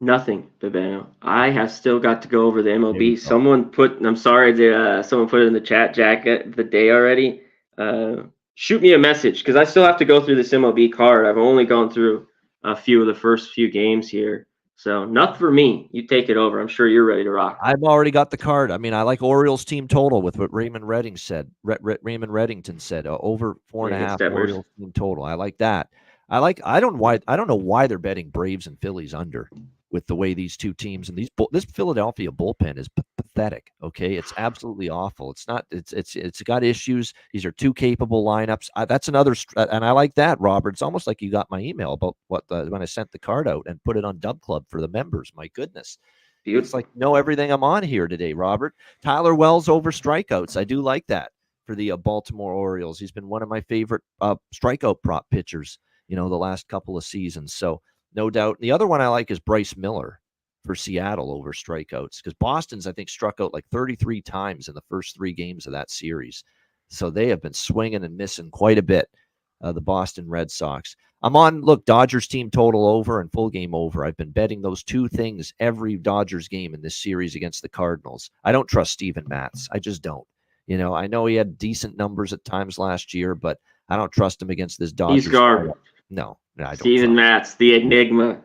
Nothing, Babano. I have still got to go over the MLB. I'm sorry, someone put it in the chat, Jack, the day already. Shoot me a message because I still have to go through this MLB card. I've only gone through a few of the first few games here. So nothing for me. You take it over. I'm sure you're ready to rock. I've already got the card. I mean, I like Orioles team total with what Raymond Reddington said. Over 4.5 Orioles team total. I like that. I don't know why they're betting Braves and Phillies under with the way these two teams and this Philadelphia bullpen is pathetic. Okay, it's absolutely awful. It's got issues. These are two capable lineups. That's another, and I like that, Robert. It's almost like you got my email about when I sent the card out and put it on Dub Club for the members. My goodness, it's like know everything I'm on here today, Robert. Tyler Wells over strikeouts. I do like that for the Baltimore Orioles. He's been one of my favorite strikeout prop pitchers, the last couple of seasons. So no doubt. The other one I like is Bryce Miller for Seattle over strikeouts because Boston's, I think, struck out like 33 times in the first 3 games of that series. So they have been swinging and missing quite a bit, the Boston Red Sox. I'm on, Dodgers team total over and full game over. I've been betting those two things every Dodgers game in this series against the Cardinals. I don't trust Steven Matz. I just don't. I know he had decent numbers at times last year, but I don't trust him against this Dodgers. He's garbage. No, I don't. Steven Matz, the enigma.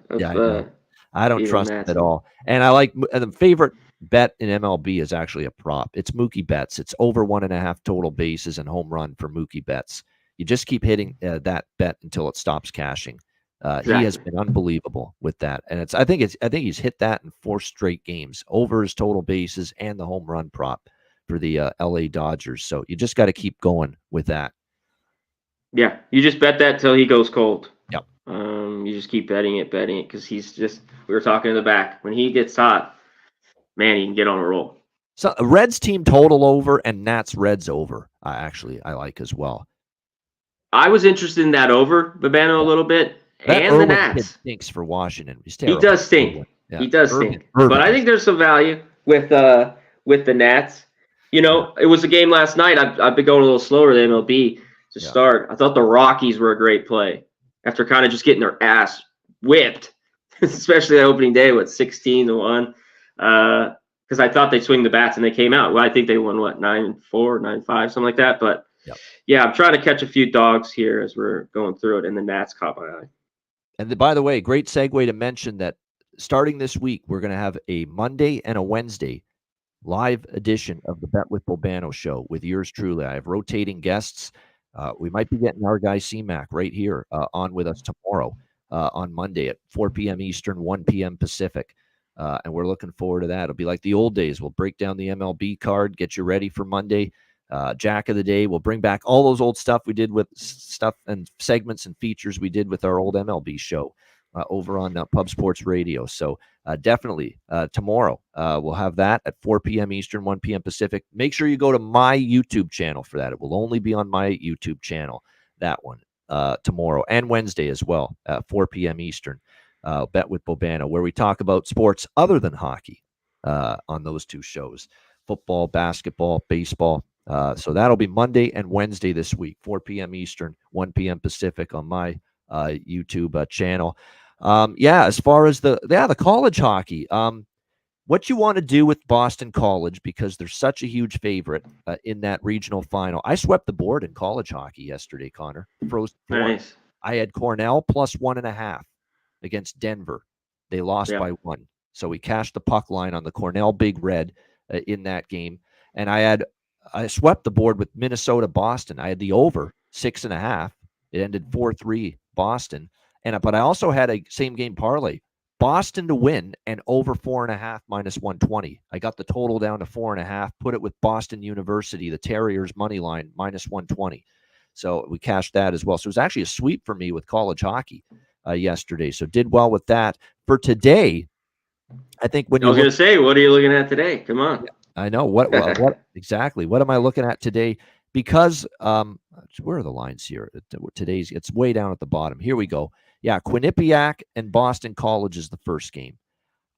I don't trust him at all. And I like the favorite bet in MLB is actually a prop. It's Mookie Betts. It's over 1.5 total bases and home run for Mookie Betts. You just keep hitting that bet until it stops cashing. Exactly. He has been unbelievable with that, and I think he's hit that in 4 straight games over his total bases and the home run prop for the LA Dodgers. So you just got to keep going with that. Yeah, you just bet that till he goes cold. Yep. You just keep betting it because he's just. We were talking in the back when he gets hot, man, he can get on a roll. So Reds team total over and Nats Reds over. I like as well. I was interested in that over Babano a little bit, that and the Nats stinks for Washington. He does stink. Yeah. He does stink. But I think there's some value with the Nats. It was a game last night. I've been going a little slower than MLB to start. I thought the Rockies were a great play after kind of just getting their ass whipped, especially that opening day with 16-1. Because because I thought they'd swing the bats and they came out. Well, I think they won 9-4, 9-5, something like that. But yeah, I'm trying to catch a few dogs here as we're going through it, and the Nats caught my eye. And by the way, great segue to mention that starting this week, we're going to have a Monday and a Wednesday live edition of the Bet with Bobano show with yours truly. I have rotating guests. We might be getting our guy CMAC right here on with us tomorrow on Monday at 4 p.m. Eastern, 1 p.m. Pacific. And we're looking forward to that. It'll be like the old days. We'll break down the MLB card, get you ready for Monday. Jack of the Day. We'll bring back all those old stuff we did with stuff and segments and features we did with our old MLB show over on Pub Sports Radio. So definitely tomorrow we'll have that at 4 p.m. Eastern, 1 p.m. Pacific. Make sure you go to my YouTube channel for that. It will only be on my YouTube channel, that one, tomorrow and Wednesday as well at 4 p.m. Eastern. Bet with Bobano, where we talk about sports other than hockey on those two shows, football, basketball, baseball. So that'll be Monday and Wednesday this week, 4 p.m. Eastern, 1 p.m. Pacific on my YouTube channel. As far as the college hockey, what you want to do with Boston College, because they're such a huge favorite in that regional final. I swept the board in college hockey yesterday, Connor. Nice. I had Cornell plus 1.5 against Denver. They lost by 1. So we cashed the puck line on the Cornell Big Red in that game. And I swept the board with Minnesota Boston. I had the over 6.5. It ended 4-3 Boston. But I also had a same game parlay, Boston to win and over 4.5 minus 120. I got the total down to 4.5, put it with Boston University, the Terriers money line minus 120. So we cashed that as well. So it was actually a sweep for me with college hockey yesterday. So did well with that. For today, I think when I was going to say, what are you looking at today? Come on. I know what exactly. What am I looking at today? Because where are the lines here? It's way down at the bottom. Here we go. Yeah, Quinnipiac and Boston College is the first game.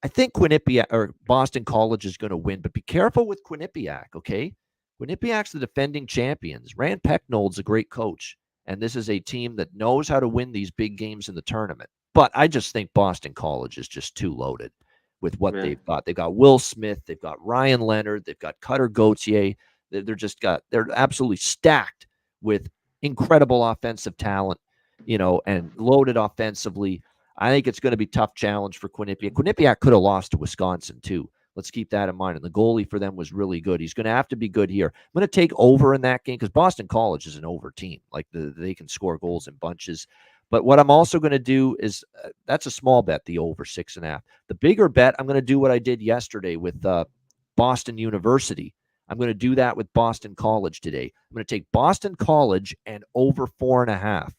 I think Quinnipiac or Boston College is going to win, but be careful with Quinnipiac, okay? Quinnipiac's the defending champions. Rand Pecknold's a great coach, and this is a team that knows how to win these big games in the tournament. But I just think Boston College is just too loaded with what they've got. They've got Will Smith, they've got Ryan Leonard, they've got Cutter Gauthier. They're absolutely stacked with incredible offensive talent, and loaded offensively. I think it's going to be a tough challenge for Quinnipiac. Quinnipiac could have lost to Wisconsin too. Let's keep that in mind. And the goalie for them was really good. He's going to have to be good here. I'm going to take over in that game because Boston College is an over team. Like they can score goals in bunches. But what I'm also going to do is that's a small bet, the over 6.5. The bigger bet, I'm going to do what I did yesterday with Boston University. I'm going to do that with Boston College today. I'm going to take Boston College and over 4.5.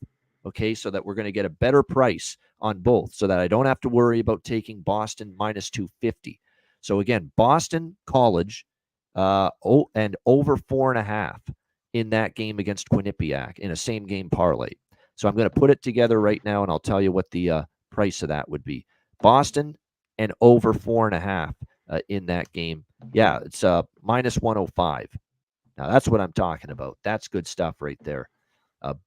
Okay, so that we're going to get a better price on both so that I don't have to worry about taking Boston minus 250. So again, Boston College and over 4.5 in that game against Quinnipiac in a same game parlay. So I'm going to put it together right now, and I'll tell you what the price of that would be. Boston and over 4.5 in that game. Yeah, it's minus 105. Now that's what I'm talking about. That's good stuff right there.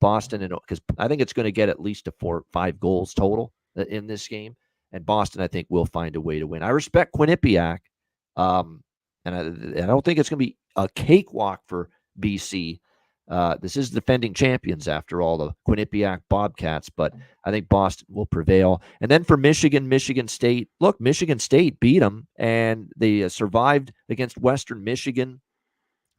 Boston, and because I think it's going to get at least 4-5 goals total in this game, and Boston I think will find a way to win. I respect Quinnipiac, and I don't think it's going to be a cakewalk for BC. This is defending champions after all, the Quinnipiac Bobcats, but I think Boston will prevail. And then for Michigan State, look, Michigan State beat them, and they survived against Western Michigan.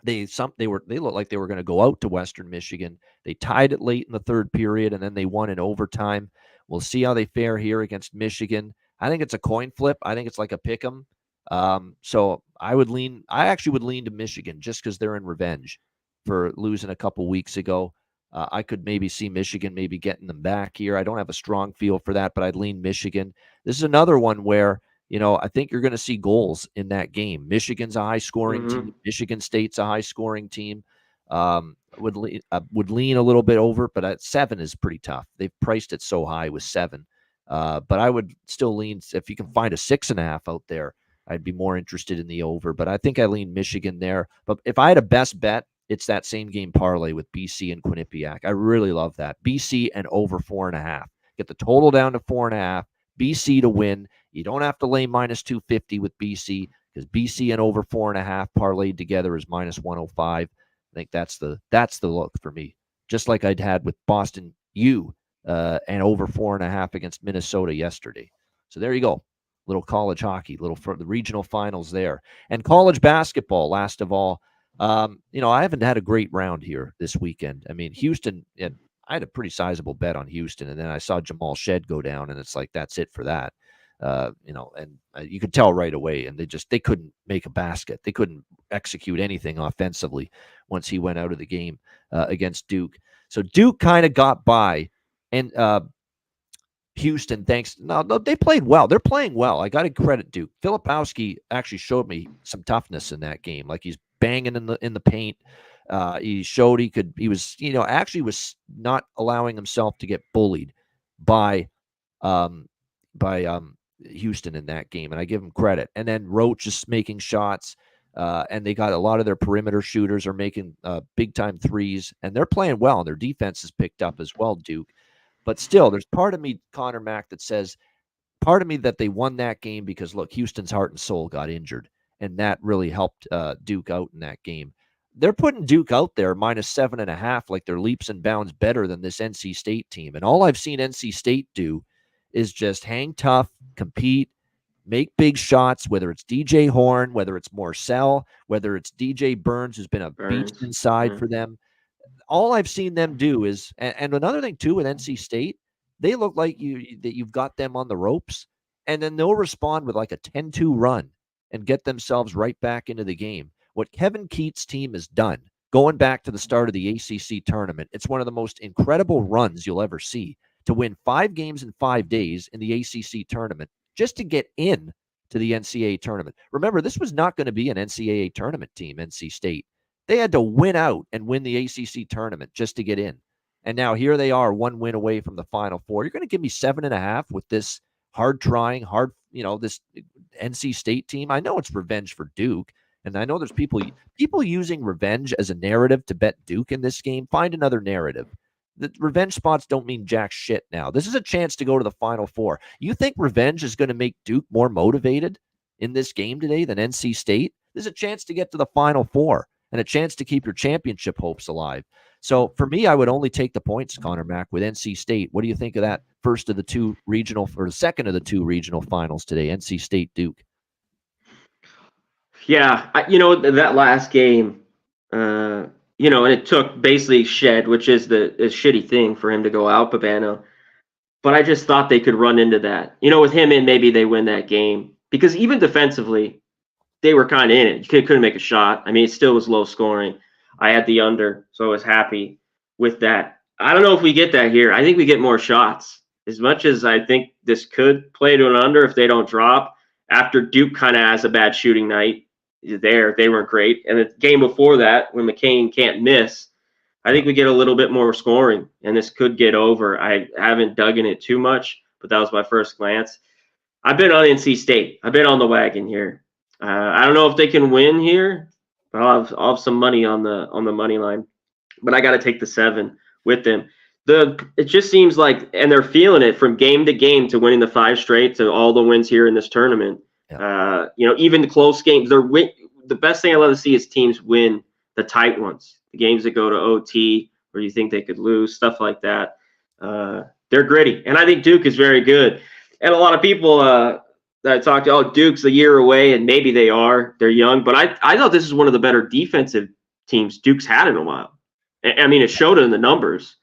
They looked like they were going to go out to Western Michigan. They tied it late in the third period, and then they won in overtime. We'll see how they fare here against Michigan. I think it's a coin flip. I think it's like a pick 'em. So I actually would lean to Michigan just because they're in revenge for losing a couple weeks ago. I could maybe see Michigan maybe getting them back here. I don't have a strong feel for that, but I'd lean Michigan. This is another one where I think you're going to see goals in that game. Michigan's a high-scoring team. Michigan State's a high-scoring team. Would lean a little bit over, but at 7 is pretty tough. They've priced it so high with 7. But I would still lean, if you can find a 6.5 out there, I'd be more interested in the over. But I think I lean Michigan there. But if I had a best bet, it's that same game parlay with BC and Quinnipiac. I really love that. BC and over 4.5. Get the total down to 4.5. BC to win. You don't have to lay minus 250 with BC. because BC and over 4.5 parlayed together is -105. I think that's the look for me. Just like I'd had with Boston U and over 4.5 against Minnesota yesterday. So there you go. Little college hockey, little for the regional finals there, and college basketball. Last of all, I haven't had a great round here this weekend. I mean, Houston, and I had a pretty sizable bet on Houston, and then I saw Jamal Shed go down, and it's like that's it for that. And you could tell right away, and they couldn't make a basket. They couldn't execute anything offensively once he went out of the game against Duke. So Duke kind of got by, and Houston, no, they played well. They're playing well. I got to credit Duke. Filipowski actually showed me some toughness in that game. Like he's banging in the paint. He showed he was actually was not allowing himself to get bullied by Houston in that game, and I give him credit. And then Roach is making shots, and they got a lot of their perimeter shooters are making big time threes, and they're playing well. And their defense is picked up as well, Duke. But still, there's part of me, Connor Mack, that says part of me that they won that game because look, Houston's heart and soul got injured, and that really helped Duke out in that game. They're putting Duke out there -7.5, like they're leaps and bounds better than this NC State team. And all I've seen NC State do is just hang tough, compete, make big shots, whether it's DJ Horn, whether it's Morcell, whether it's DJ Burns, who's been a beast inside for them. All I've seen them do is, and another thing too with NC State, they look like you've got them on the ropes, and then they'll respond with like a 10-2 run and get themselves right back into the game. What Kevin Keats' team has done, going back to the start of the ACC tournament, it's one of the most incredible runs you'll ever see, to win 5 games in 5 days in the ACC tournament just to get in to the NCAA tournament. Remember, this was not going to be an NCAA tournament team, NC State. They had to win out and win the ACC tournament just to get in. And now here they are, 1 win away from the Final Four. You're going to give me 7.5 with this hard-trying, this NC State team. I know it's revenge for Duke, and I know there's people using revenge as a narrative to bet Duke in this game. Find another narrative. The revenge spots don't mean jack shit now. This is a chance to go to the Final Four. You think revenge is going to make Duke more motivated in this game today than NC State? There's a chance to get to the Final Four and a chance to keep your championship hopes alive. So for me, I would only take the points, Connor Mack, with NC State. What do you think of that first of the 2 regional, or the second of the 2 regional finals today, NC State Duke? Yeah, that last game, and it took basically Shed, which is the shitty thing for him to go out, Babano. But I just thought they could run into that. With him in, maybe they win that game. Because even defensively, they were kind of in it. You couldn't make a shot. I mean, it still was low scoring. I had the under, so I was happy with that. I don't know if we get that here. I think we get more shots. As much as I think this could play to an under if they don't drop, after Duke kind of has a bad shooting night there, they weren't great. And the game before that, when McCain can't miss, I think we get a little bit more scoring, and this could get over. I haven't dug in it too much, but that was my first glance. I've been on NC State. I've been on the wagon here. I don't know if they can win here, but I'll have some money on the money line. But I got to take the 7 with them. It just seems like, and they're feeling it from game to game to winning the 5 straight to all the wins here in this tournament. Yeah. Even the close games, the best thing I love to see is teams win the tight ones, the games that go to OT where you think they could lose, stuff like that. They're gritty, and I think Duke is very good. And a lot of people that I talked to, Duke's a year away, and maybe they are. They're young, but I thought this is one of the better defensive teams Duke's had in a while. I mean, it showed in the numbers,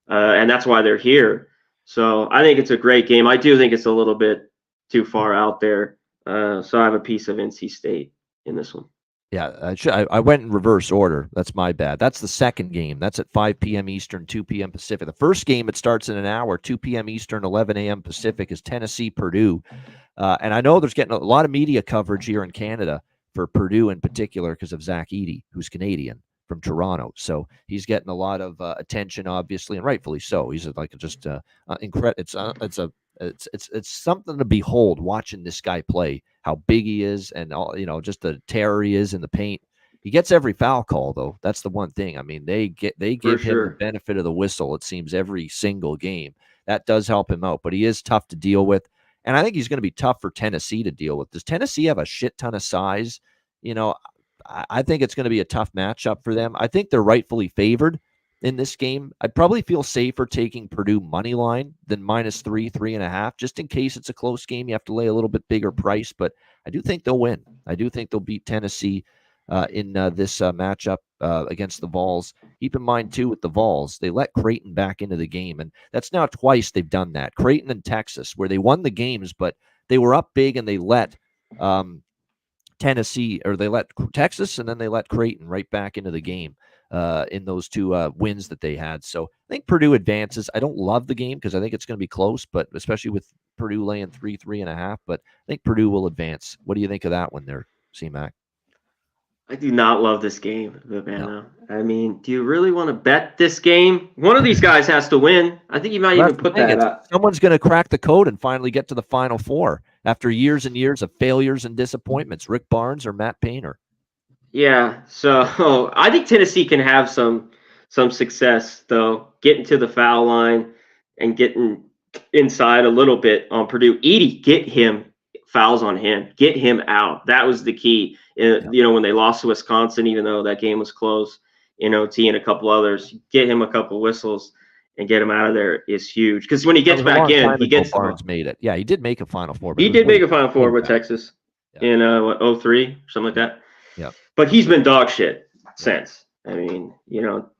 and that's why they're here. So I think it's a great game. I do think it's a little bit too far out there. So I have a piece of NC State in this one. Yeah, I went in reverse order. That's my bad. That's the second game. That's at 5 p.m. Eastern, 2 p.m. Pacific. The first game, it starts in an hour, 2 p.m. Eastern, 11 a.m. Pacific, is Tennessee-Purdue. And I know there's getting a lot of media coverage here in Canada for Purdue in particular because of Zach Edey, who's Canadian from Toronto. So he's getting a lot of attention, obviously, and rightfully so. He's just incredible. It's something to behold watching this guy play, how big he is, and all, just the terror he is in the paint. He gets every foul call, though. That's the one thing. I mean, they give him the benefit of the whistle, it seems, every single game. That does help him out, but he is tough to deal with. And I think he's going to be tough for Tennessee to deal with. Does Tennessee have a shit ton of size? I think it's going to be a tough matchup for them. I think they're rightfully favored in this game. I'd probably feel safer taking Purdue money line than -3, 3.5, just in case it's a close game. You have to lay a little bit bigger price, but I do think they'll win. I do think they'll beat Tennessee in this matchup against the Vols. Keep in mind, too, with the Vols, they let Creighton back into the game, and that's now twice they've done that. Creighton and Texas, where they won the games, but they were up big and they let Tennessee, or they let Texas, and then they let Creighton right back into the game in those two wins that they had. So I think Purdue advances. I don't love the game because I think it's going to be close, but especially with Purdue laying 3.5, but I think Purdue will advance. What do you think of that one there, C-Mac? I do not love this game, Vivano. No. I mean, do you really want to bet this game? One of these guys has to win. I think you might even put that up. Someone's going to crack the code and finally get to the Final Four after years and years of failures and disappointments. Rick Barnes or Matt Painter? Yeah, so I think Tennessee can have some success, though, getting to the foul line and getting inside a little bit on Purdue. Edey, get him fouls on him. Get him out. That was the key. When they lost to Wisconsin, even though that game was close in OT and a couple others, get him a couple whistles and get him out of there is huge. Because when he gets back in, he gets. Barnes made it. Yeah, he did make a Final Four. He did make a Final Four with Texas in 03, something like that. Yeah. But he's been dog shit since. I mean,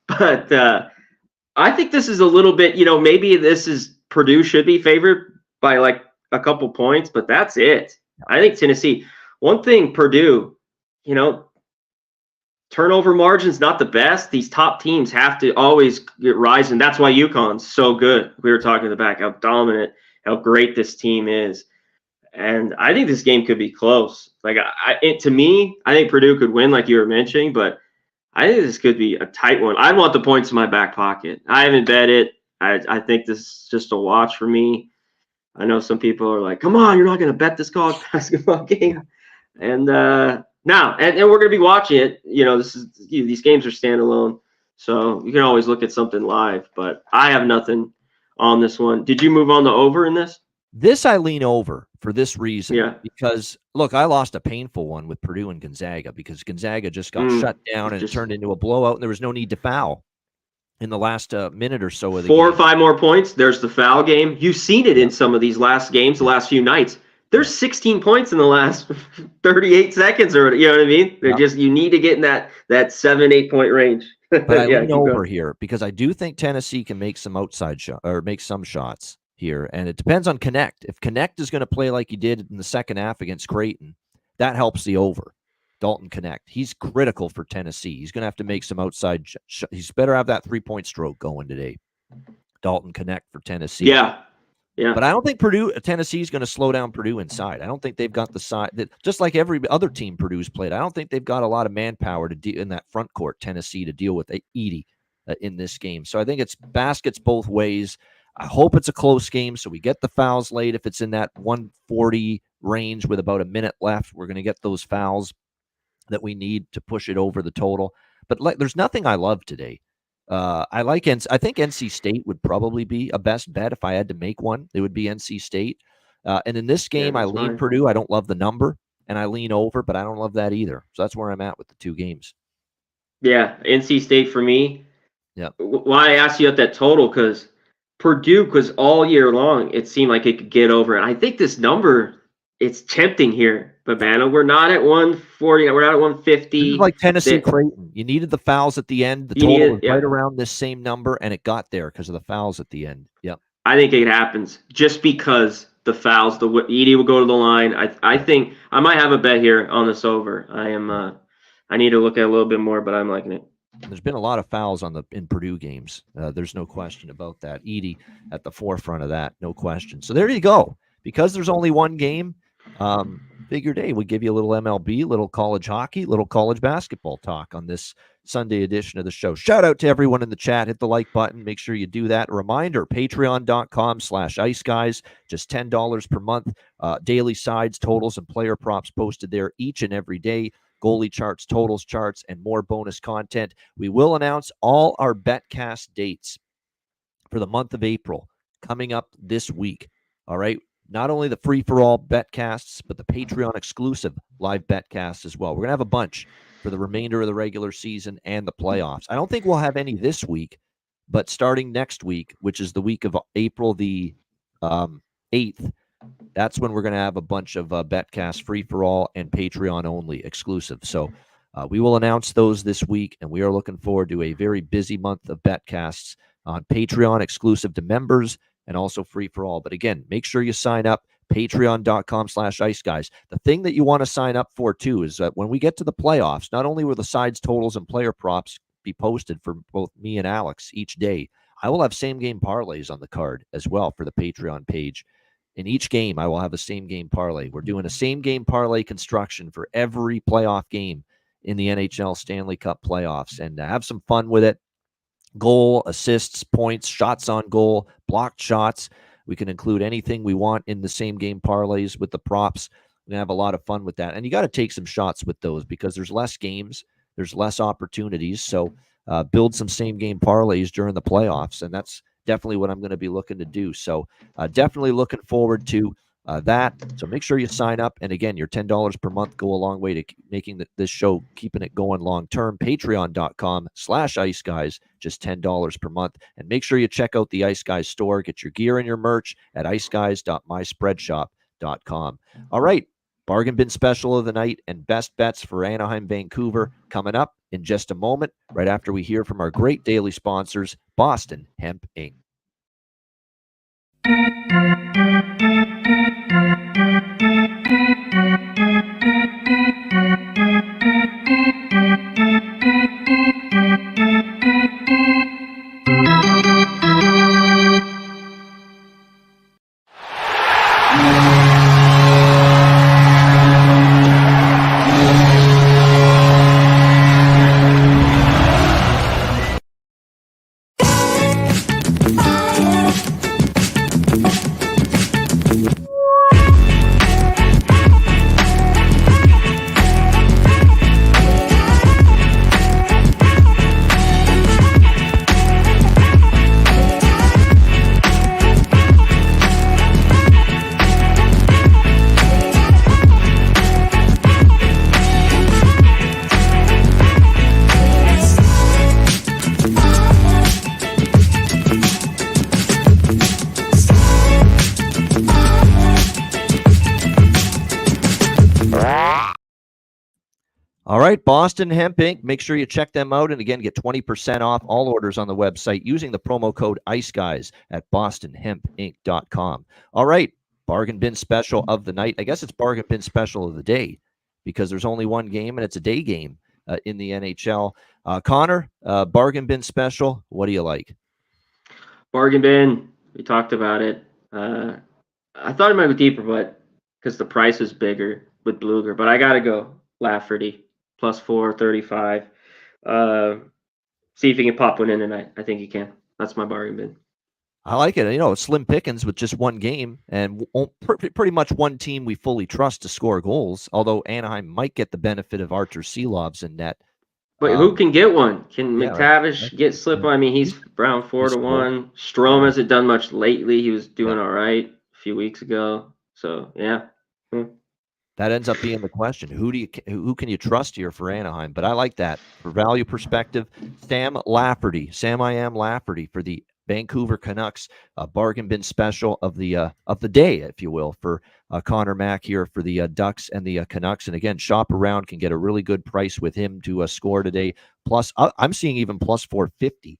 but I think this is a little bit, maybe this is Purdue should be favored by like a couple points, but that's it. I think Tennessee, one thing Purdue, turnover margin's not the best. These top teams have to always get rising. That's why UConn's so good. We were talking in the back, how dominant, how great this team is. And I think this game could be close. Like to me, I think Purdue could win, like you were mentioning, but I think this could be a tight one. I want the points in my back pocket. I haven't bet it. I think this is just a watch for me. I know some people are like, come on, you're not going to bet this college basketball game. And we're going to be watching it. These games are standalone, so you can always look at something live. But I have nothing on this one. Did you move on the over in this? This I lean over for this reason. Yeah. Because, look, I lost a painful one with Purdue and Gonzaga because Gonzaga just got shut down and it turned into a blowout, and there was no need to foul in the last minute or so of the game. 4 or 5 more points. There's the foul game. You've seen it in some of these last games, the last few nights. There's 16 points in the last 38 seconds, or you know what I mean? They're just, you need to get in that 7-8 point range. But I lean over here because I do think Tennessee can make some outside shot or make some shots here, and it depends on Connect. If Connect is going to play like he did in the second half against Creighton, that helps the over. Dalton Connect, he's critical for Tennessee. He's going to have to make some outside he's better have that 3-point stroke going today. Dalton Connect for Tennessee. Yeah. But I don't think Tennessee is going to slow down Purdue inside. I don't think they've got the side that, just like every other team Purdue's played, I don't think they've got a lot of manpower to in that front court, Tennessee, to deal with Edey in this game. So I think it's baskets both ways. I hope it's a close game so we get the fouls late. If it's in that 140 range with about a minute left, we're going to get those fouls that we need to push it over the total. But there's nothing I love today. I think NC State would probably be a best bet if I had to make one. It would be NC State. And in this game, I lean Purdue. I don't love the number, and I lean over, but I don't love that either. So that's where I'm at with the two games. Yeah, NC State for me. Yeah. Why I asked you at that total, because Purdue, because all year long it seemed like it could get over. And I think this number, it's tempting here. But man, we're not at 140. We're not at 150. This is like Tennessee Creighton. You needed the fouls at the end. The total was right around this same number, and it got there because of the fouls at the end. Yep. I think it happens just because the fouls. The Edey will go to the line. I think I might have a bet here on this over. I need to look at it a little bit more, but I'm liking it. There's been a lot of fouls in Purdue games. There's no question about that. Edey at the forefront of that, no question. So there you go. Because there's only one game, figured, hey, we give you a little MLB, little college hockey, little college basketball talk on this Sunday edition of the show. Shout out to everyone in the chat. Hit the like button. Make sure you do that. A reminder, patreon.com/iceguys. Just $10 per month. Daily sides, totals, and player props posted there each and every day. Goalie charts, totals charts, and more bonus content. We will announce all our BetCast dates for the month of April coming up this week. All right. not only the free-for-all betcasts, but the Patreon-exclusive live betcasts as well. We're going to have a bunch for the remainder of the regular season and the playoffs. I don't think we'll have any this week, but starting next week, which is the week of April the 8th, that's when we're going to have a bunch of betcasts, free-for-all and Patreon-only exclusive. So we will announce those this week, and we are looking forward to a very busy month of betcasts on Patreon exclusive to members and also free for all. But again, make sure you sign up, patreon.com/iceguys. The thing that you want to sign up for too is that when we get to the playoffs, not only will the sides, totals, and player props be posted for both me and Alex each day, I will have same game parlays on the card as well for the Patreon page. In each game, I will have a same game parlay. We're doing a same game parlay construction for every playoff game in the NHL Stanley Cup playoffs, and have some fun with it. Goal, assists, points, shots on goal, blocked shots. We can include anything we want in the same game parlays with the props. We're going to have a lot of fun with that. And you got to take some shots with those because there's less games, there's less opportunities. So build some same game parlays during the playoffs. And that's definitely what I'm going to be looking to do. So definitely looking forward to that. So make sure you sign up. And again, your $10 per month go a long way to making this show, keeping it going long term. Patreon.com/iceguys, just $10 per month. And make sure you check out the Ice Guys store. Get your gear and your merch at iceguys.myspreadshop.com. All right. Bargain bin special of the night and best bets for Anaheim, Vancouver coming up in just a moment, right after we hear from our great daily sponsors, Boston Hemp Inc. All right, Boston Hemp Inc. Make sure you check them out. And again, get 20% off all orders on the website using the promo code ICEGUYS at bostonhempinc.com. All right, bargain bin special of the night. I guess it's bargain bin special of the day because there's only one game and it's a day game in the NHL. Connor, bargain bin special, what do you like? Bargain bin, we talked about it. I thought it might go deeper, but because the price is bigger with Bluger, but I got to go Lafferty. Plus 435. See if he can pop one in tonight. I think he can. That's my bargain bin. I like it. You know, slim pickings with just one game and pretty much one team we fully trust to score goals, although Anaheim might get the benefit of Artur Silovs in net. But who can get one? Can McTavish get slip? I mean, he's around 4-1. Strome hasn't done much lately. He was doing all right a few weeks ago. So, yeah. That ends up being the question. Who can you trust here for Anaheim? But I like that. For value perspective, Sam Lafferty for the Vancouver Canucks, a bargain bin special of the day, if you will, for Connor Mack here for the Ducks and the Canucks. And again, shop around, can get a really good price with him to score today. Plus, I'm seeing even plus 450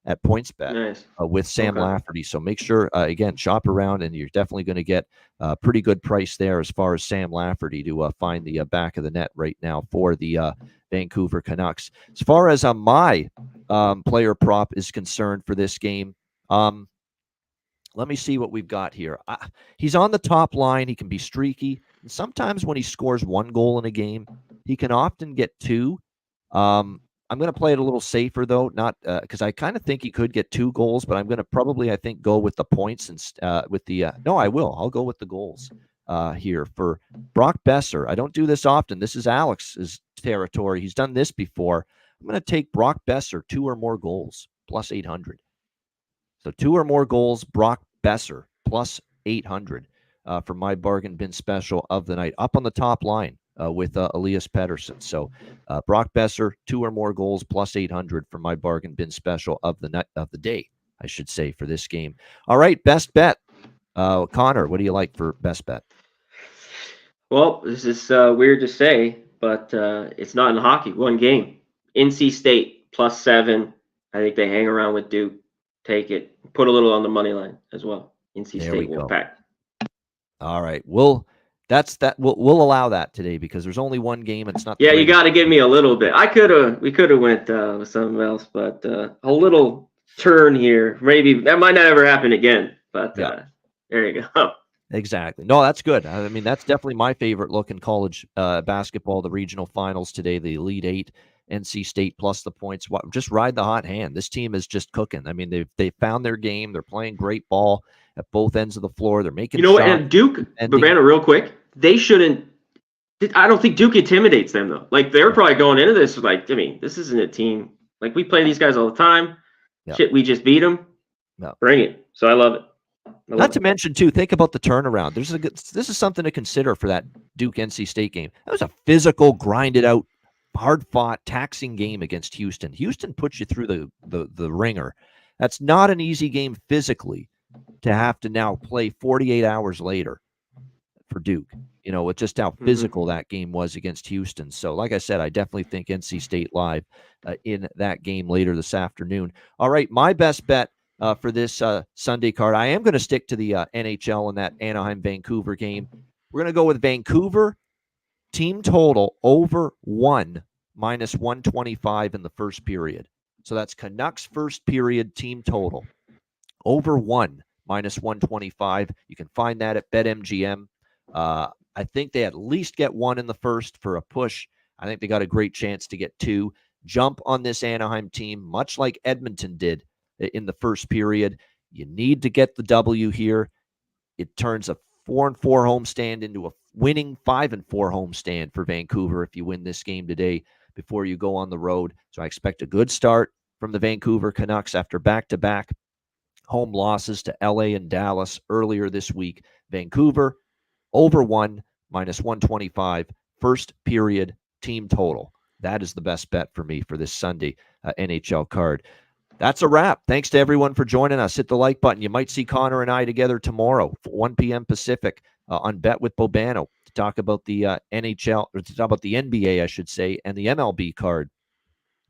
at PointsBet with Sam Lafferty. So make sure, again, shop around, and you're definitely going to get a pretty good price there as far as Sam Lafferty to find the back of the net right now for the Vancouver Canucks. As far as my player prop is concerned for this game, let me see what we've got here. He's on the top line. He can be streaky. And sometimes when he scores one goal in a game, he can often get two. I'm going to play it a little safer, though, not because I kind of think he could get 2 goals, but I'm going to probably, I think, go with the points and with the no, I will. I'll go with the goals here for Brock Besser. I don't do this often. This is Alex's territory. He's done this before. I'm going to take Brock Besser, 2 or more goals, plus 800. So 2 or more goals, Brock Besser, plus 800. for my bargain bin special of the night, up on the top line with Elias Pettersson. So Brock Besser, 2 or more goals plus 800 for my bargain bin special of the day, I should say, for this game. All right, best bet. Connor, what do you like for best bet? Well, this is weird to say, but it's not in hockey. One game. NC State +7. I think they hang around with Duke. Take it. Put a little on the money line as well. NC State Wolfpack. All right. We'll allow that today because there's only one game. And it's not. Yeah, you got to give me a little bit. We could have went with something else, but a little turn here. Maybe that might not ever happen again. But there you go. Exactly. No, that's good. I mean, that's definitely my favorite look in college basketball. The regional finals today, the Elite Eight, NC State plus the points. Just ride the hot hand. This team is just cooking. I mean, they found their game. They're playing great ball at both ends of the floor. They're making shots. And Duke, Urbana, real quick, they shouldn't. I don't think Duke intimidates them though. Like they're probably going into this like, I mean, this isn't a team. Like we play these guys all the time. Yep. Shit, we just beat them. Yep. Bring it. So I love it. Not to mention, too, think about the turnaround. This is something to consider for that Duke-NC State game. That was a physical, grinded-out, hard-fought, taxing game against Houston. Houston puts you through the ringer. That's not an easy game physically to have to now play 48 hours later for Duke. You know, with just how physical that game was against Houston. So, like I said, I definitely think NC State live in that game later this afternoon. All right, my best bet for this Sunday card. I am going to stick to the NHL in that Anaheim-Vancouver game. We're going to go with Vancouver team total over 1 minus 125 in the first period. So that's Canucks first period team total over 1 minus 125. You can find that at BetMGM. I think they at least get 1 in the first for a push. I think they got a great chance to get 2. Jump on this Anaheim team, much like Edmonton did in the first period. You need to get the W here. It turns a 4-4 homestand into a winning 5-4 homestand for Vancouver if you win this game today before you go on the road. So I expect a good start from the Vancouver Canucks after back-to-back home losses to LA and Dallas earlier this week. Vancouver over 1 minus 125 first period team total. That is the best bet for me for this Sunday NHL card. That's a wrap. Thanks to everyone for joining us. Hit the like button. You might see Connor and I together tomorrow, 1 p.m. Pacific, on Bet with Bobano to talk about the NHL, or to talk about the NBA, I should say, and the MLB card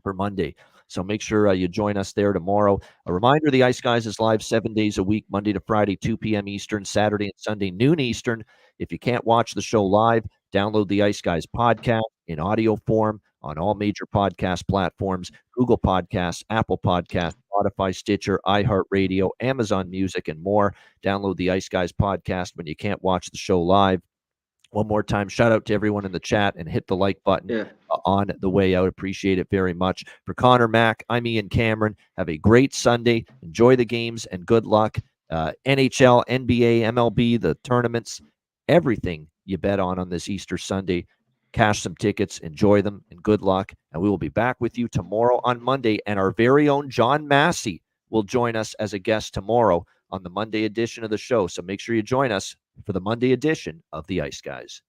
for Monday. So make sure you join us there tomorrow. A reminder, the Ice Guys is live 7 days a week, Monday to Friday, 2 p.m. Eastern, Saturday and Sunday, noon Eastern. If you can't watch the show live, download the Ice Guys podcast in audio form on all major podcast platforms, Google Podcasts, Apple Podcasts, Spotify, Stitcher, iHeartRadio, Amazon Music, and more. Download the Ice Guys podcast when you can't watch the show live. One more time, shout out to everyone in the chat and hit the like button on the way out. Appreciate it very much. For Connor, Mac, I'm Ian Cameron. Have a great Sunday. Enjoy the games and good luck. NHL, NBA, MLB, the tournaments, everything you bet on this Easter Sunday. Cash some tickets, enjoy them, and good luck. And we will be back with you tomorrow on Monday. And our very own John Massey will join us as a guest tomorrow on the Monday edition of the show. So make sure you join us for the Monday edition of the Ice Guys.